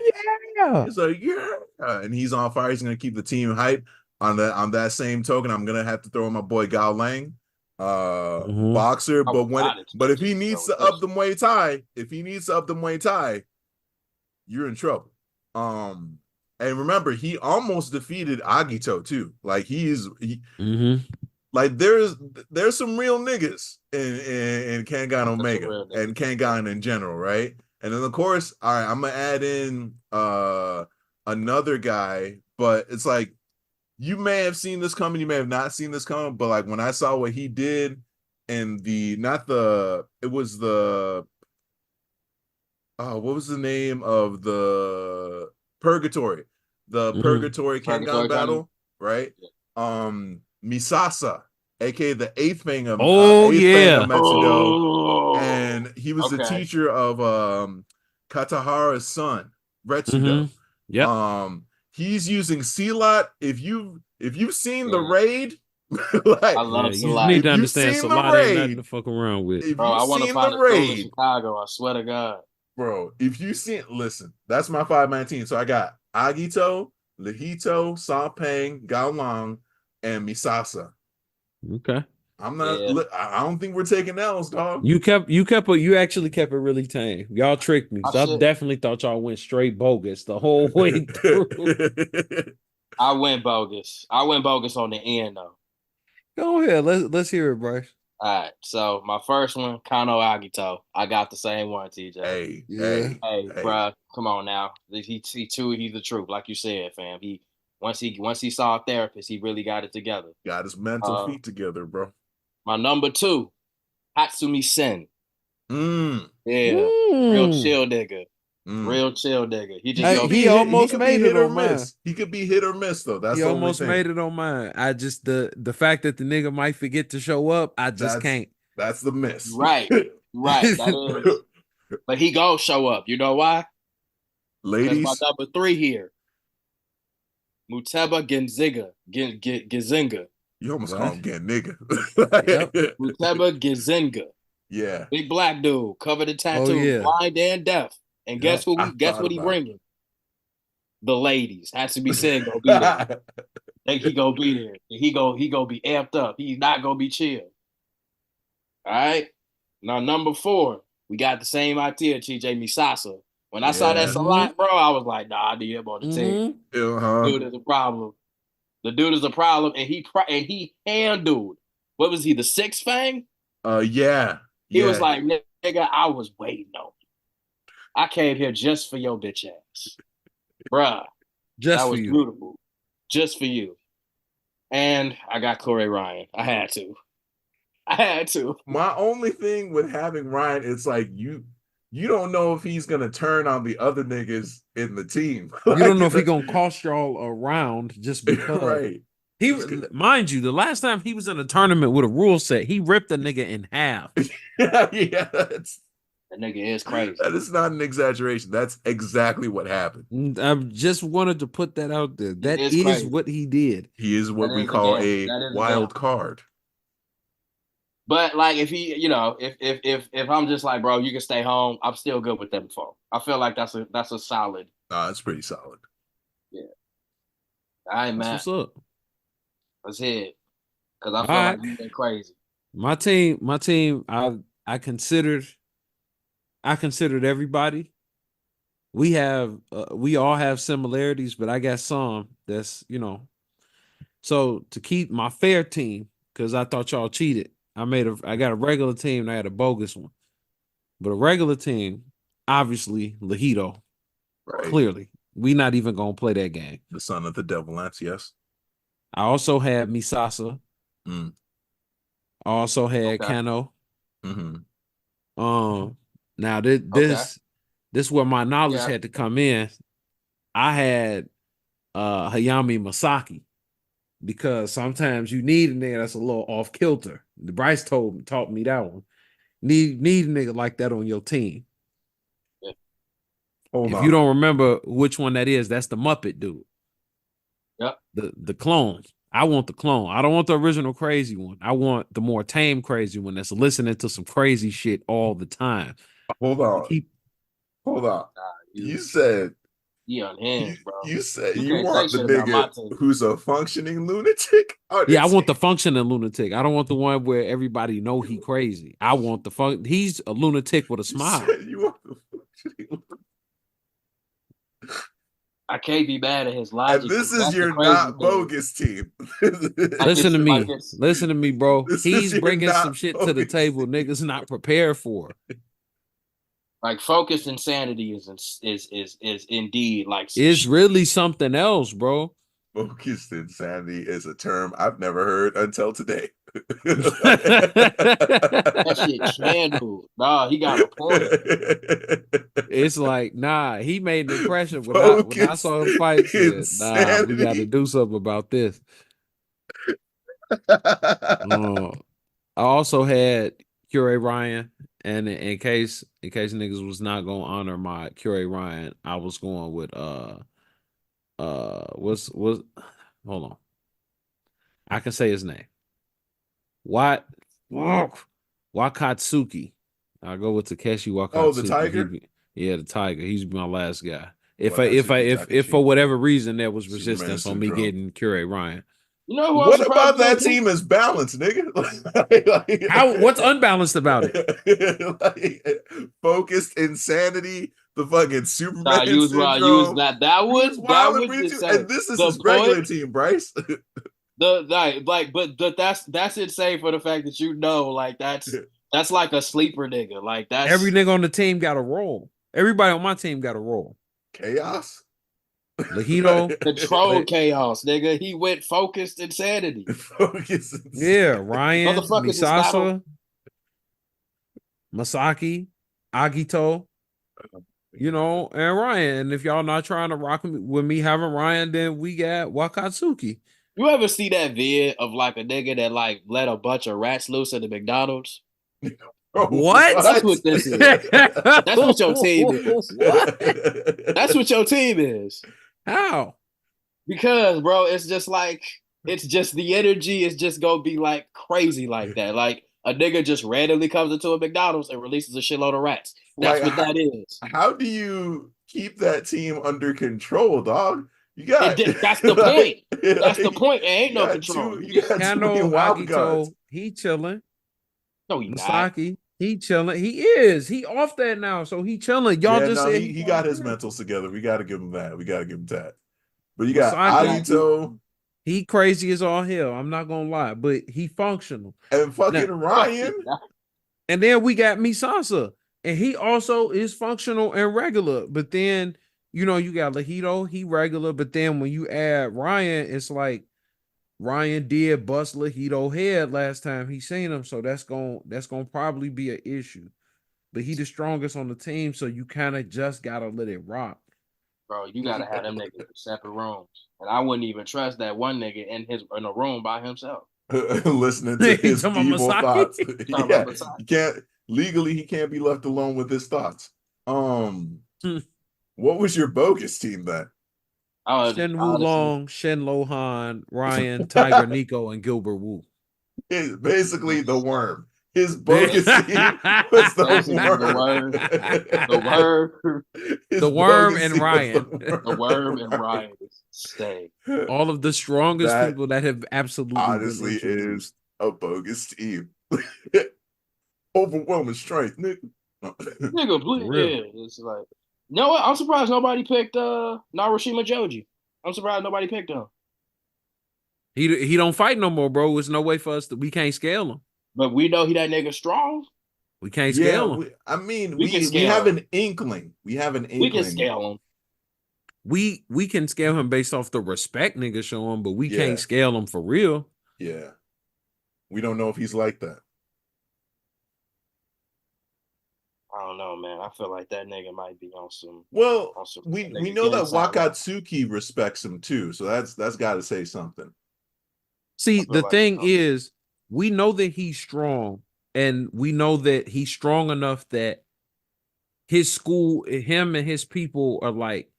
Yeah. He's like, yeah, and he's on fire. He's gonna keep the team hype. On that same token, I'm gonna have to throw in my boy Gao Lang, boxer. But if he needs to up the Muay Thai, you're in trouble. And remember, he almost defeated Agito too. Like like there's some real niggas in Kengan Omega and Kengan in general, right? And then of course, all right, I'm gonna add in another guy, but it's like you may have seen this coming, you may have not seen this coming, but like when I saw what he did in what was the name of the Purgatory? The Purgatory Kengan battle, right? Misasa, aka the eighth fang of Metsudo, and he was the teacher of Katahara's son, Retsudo. He's using Sealot. If you've seen the raid, like I love you need to understand Sealot ain't nothing to fuck around with. Bro, I want to find the raid in Chicago. I swear to God. Bro, if you see it, listen, that's my 519. So I got Agito, Lihito, Saw Pang, Gao Long, and Misasa. Okay. I'm not. I don't think we're taking L's, dog. You actually kept it really tame. Y'all tricked me. So I definitely thought y'all went straight bogus the whole way through. I went bogus. I went bogus on the end though. Go ahead. Let's hear it, Bryce. All right. So my first one, Kano Agito. I got the same one, TJ. Hey, bro, come on now. He's the truth, like you said, fam. Once he saw a therapist, he really got it together. Got his mental feet together, bro. My number 2, Hatsumi Sen. Yeah. Real chill nigga. Real chill nigga. He almost made it on mine. He could be hit or miss though. That's he almost made it on mine. I just the fact that the nigga might forget to show up, I just can't. That's the miss. Right. That is. But he gonna show up. You know why? Ladies. My number 3 here. Muteba Gizinga. You almost call him again, nigga. Muteba Gizinga. Yeah. Big black dude, covered in tattoos, blind and deaf. And guess what he bringing? The ladies. Has to be said, gonna be there. Think he gonna be there. He gonna be amped up. He's not gonna be chill. All right. Now number 4, we got the same idea, TJ Misasa. When I saw that a lot, bro, I was like, nah, I need him on the team. Dude is a problem. The dude is a problem, and he handled. What was he? The 6th fang? Yeah. He was like, nigga, I was waiting on you. I came here just for your bitch ass, bruh. That was beautiful, just for you. And I got Corey Ryan. I had to. My only thing with having Ryan, it's like you don't know if he's gonna turn on the other niggas in the team. You don't know if he's gonna cost y'all around just because. Right. Mind you, the last time he was in a tournament with a rule set, he ripped a nigga in half. Yeah, that nigga is crazy. That is not an exaggeration. That's exactly what happened. I just wanted to put that out there. That is what he did. He is what we call a wild card. But like, if he, if I'm just like, bro, you can stay home, I'm still good with them four. I feel like that's a solid. It's pretty solid. Yeah. All right, man. What's up? Let's hit. Because I feel like you've been crazy. My team, I considered everybody. We all have similarities, but I got some that's, So to keep my fair team, because I thought y'all cheated, I got a regular team and I had a bogus one. But a regular team, obviously, Lehito. Right. Clearly. We not even gonna play that game. The son of the devil lance, yes. I also had Misasa. Mm. I also had Kano. Mm-hmm. Now this is where my knowledge had to come in. I had Hayami Masaki because sometimes you need a nigga that's a little off kilter. Bryce taught me that one. Need a nigga like that on your team. If you don't remember which one that is, that's the Muppet dude. Yep. The clone. I want the clone. I don't want the original crazy one. I want the more tame crazy one that's listening to some crazy shit all the time. Hold on. You said he unhinged, bro. You said you want the nigga who's a functioning lunatic? Yeah, I want the functioning lunatic. I don't want the one where everybody know he crazy. I want the he's a lunatic with a smile. You want the functioning lunatic. I can't be mad at his logic. And this is your not bogus team. Listen to me. Listen to me, bro. He's bringing some shit to the table niggas not prepared for. Like focused insanity is indeed like it's really something else, bro. Focused insanity is a term I've never heard until today. That shit candle. Nah, he got a point. It's like, nah, he made an impression when I saw him fight. Said, nah, we got to do something about this. I also had Kyurei Ryan, and in case niggas was not gonna honor my Kyurei Ryan, I was going with what's hold on. I can say his name. Wakatsuki. I'll go with Takeshi Wakatsuki. Oh, the tiger? The tiger. He's my last guy. If for whatever reason there was resistance on me getting Kyurei Ryan. You know what about that team is balanced, nigga? What's unbalanced about it? Focused insanity, the fucking Superman syndrome. And this is his regular team, Bryce. But that's insane for the fact that like that's like a sleeper nigga. Like that's every nigga on the team got a role. Everybody on my team got a role. Chaos. Lehito. Control chaos, nigga. He went focused insanity. Yeah, Ryan, Misasa, Masaki, Agito, and Ryan. And if y'all not trying to rock with me having Ryan, then we got Wakatsuki. You ever see that vid of like a nigga that like let a bunch of rats loose at the McDonald's? What? That's what this is. That's what your team is. What? That's what your team is. How? Because, bro, it's just the energy is just gonna be like crazy like that. Like a nigga just randomly comes into a McDonald's and releases a shitload of rats. That's what that is. How do you keep that team under control, dog? That's the point. That's the point. There ain't no control. Kano Agito, he chilling. No, he Masaki, not. He chilling. He is. He off that now, so he chilling. Y'all said he got his mentals together. We got to give him that. But you got Agito. He crazy as all hell. I'm not gonna lie, but he functional. And fucking Ryan. And then we got Misasa, and he also is functional and regular. But then you got Lehito, he regular. But then when you add Ryan, it's like Ryan did bust Lehito head last time he seen him, so that's gonna probably be an issue. But he the strongest on the team, so you kind of just gotta let it rock. Bro, you gotta have them niggas in separate rooms, and I wouldn't even trust that one nigga in a room by himself, listening to his evil thoughts. You can't legally, he can't be left alone with his thoughts. What was your bogus team then? Shen Wulong, Shen Lohan, Ryan, Tiger, Nico, and Gilbert Wu. It's basically the worm. His bogus team was the worm. The worm and Ryan. The worm and Ryan. Stay. All of the strongest people that have absolutely honestly is a bogus team. Overwhelming strength, nigga. Nigga, yeah. It's like, you know what? I'm surprised nobody picked Narushima Joji. I'm surprised nobody picked him. He don't fight no more, bro. There's no way for us we can't scale him. But we know he that nigga strong. We can't scale him. We have an inkling. We have an inkling. We can scale him. We can scale him based off the respect niggas show him, but we can't scale him for real. Yeah. We don't know if he's like that. I don't know, man. I feel like that nigga might be on some. Well, we know that Wakatsuki respects him too, so that's got to say something. See, the thing is, we know that he's strong, and we know that he's strong enough that his school, him and his people are like,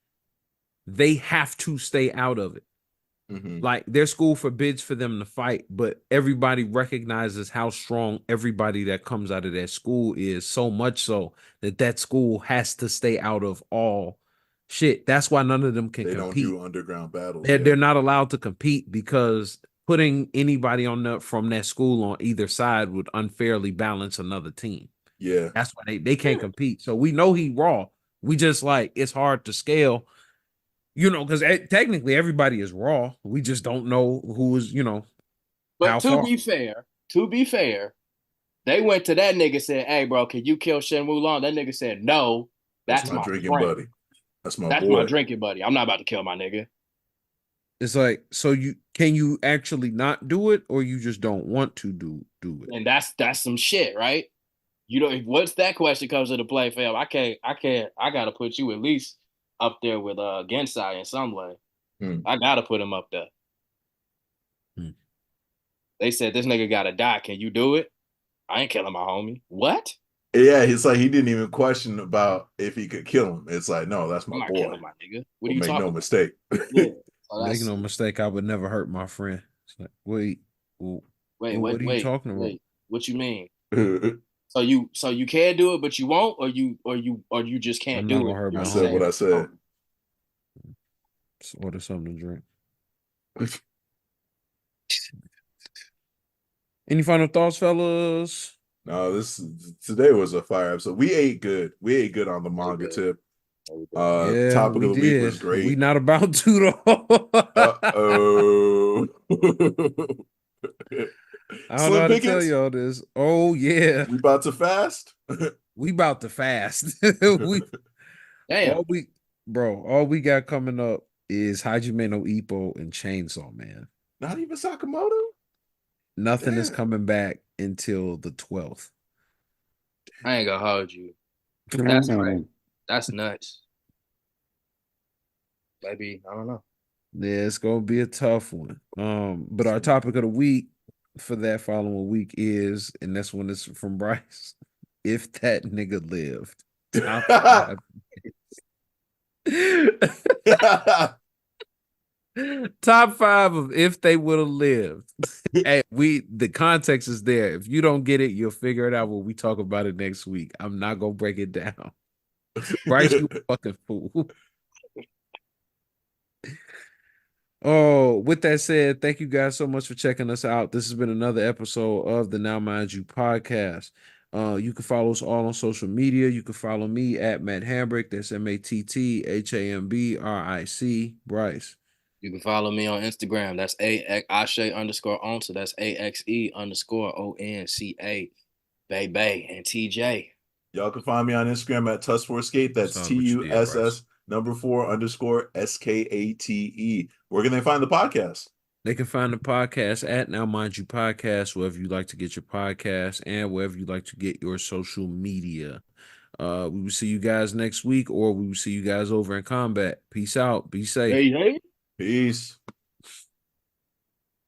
they have to stay out of it. Mm-hmm. Like their school forbids for them to fight, but everybody recognizes how strong everybody that comes out of that school is, so much so that school has to stay out of all shit. That's why none of them can compete. They don't do underground battles. They're not allowed to compete because putting anybody from that school on either side would unfairly balance another team. Yeah. That's why they can't compete. So we know he raw. We just like, it's hard to scale. Because technically everybody is raw. We just don't know who is, But to be fair, they went to that nigga and said, "Hey, bro, can you kill Shen Wulong?" That nigga said, "No, that's my drinking buddy. That's my drinking buddy. I'm not about to kill my nigga." It's like, so can you actually not do it, or you just don't want to do it? And that's some shit, right? Once that question comes into play, fam, I gotta put you at least up there with Gensai in some way. I gotta put him up there. They said this nigga gotta die. Can you do it? I ain't killing my homie. What? Yeah, it's like he didn't even question about if he could kill him. It's like, no, that's my boy. Killing my nigga. What are you make talking no about? mistake. Yeah. Make no mistake, I would never hurt my friend. It's like, wait, what are you talking about? What you mean? So you can do it, but you won't, or you just can't do it. I said what I said. Just order something to drink. Any final thoughts, fellas? No, today was a fire episode. We ate good. We ate good on the manga tip. Topic of the week was great. We not about to though. I don't know how to tell y'all this. Oh yeah, we about to fast. We about to fast. Damn. All we got coming up is Hajime no Ippo and Chainsaw Man. Not even Sakamoto? Nothing is coming back until the 12th. I ain't gonna hold you. That's right. That's nuts. Maybe, I don't know. Yeah, it's gonna be a tough one. But our topic of the week for that following week is, and this one is from Bryce, if that nigga lived. Top 5 of if they would have lived. Hey, the context is there. If you don't get it, you'll figure it out when we talk about it next week. I'm not gonna break it down. Bryce, you fucking fool. Oh, with that said, thank you guys so much for checking us out. This has been another episode of the Now Mind You podcast. You can follow us all on social media. You can follow me at Matt Hambrick. That's MATTHAMBRIC. Bryce. You can follow me on Instagram. That's Ashe_Onsa. That's AXE_ONCA. Bay and TJ. Y'all can find me on Instagram at Tuss4Skate. That's TUSS__SKATE. Where can they find the podcast? They can find the podcast at Now Mind You Podcast, wherever you like to get your podcast and wherever you like to get your social media. We will see you guys next week, or we will see you guys over in combat. Peace out. Be safe. Hey. Peace.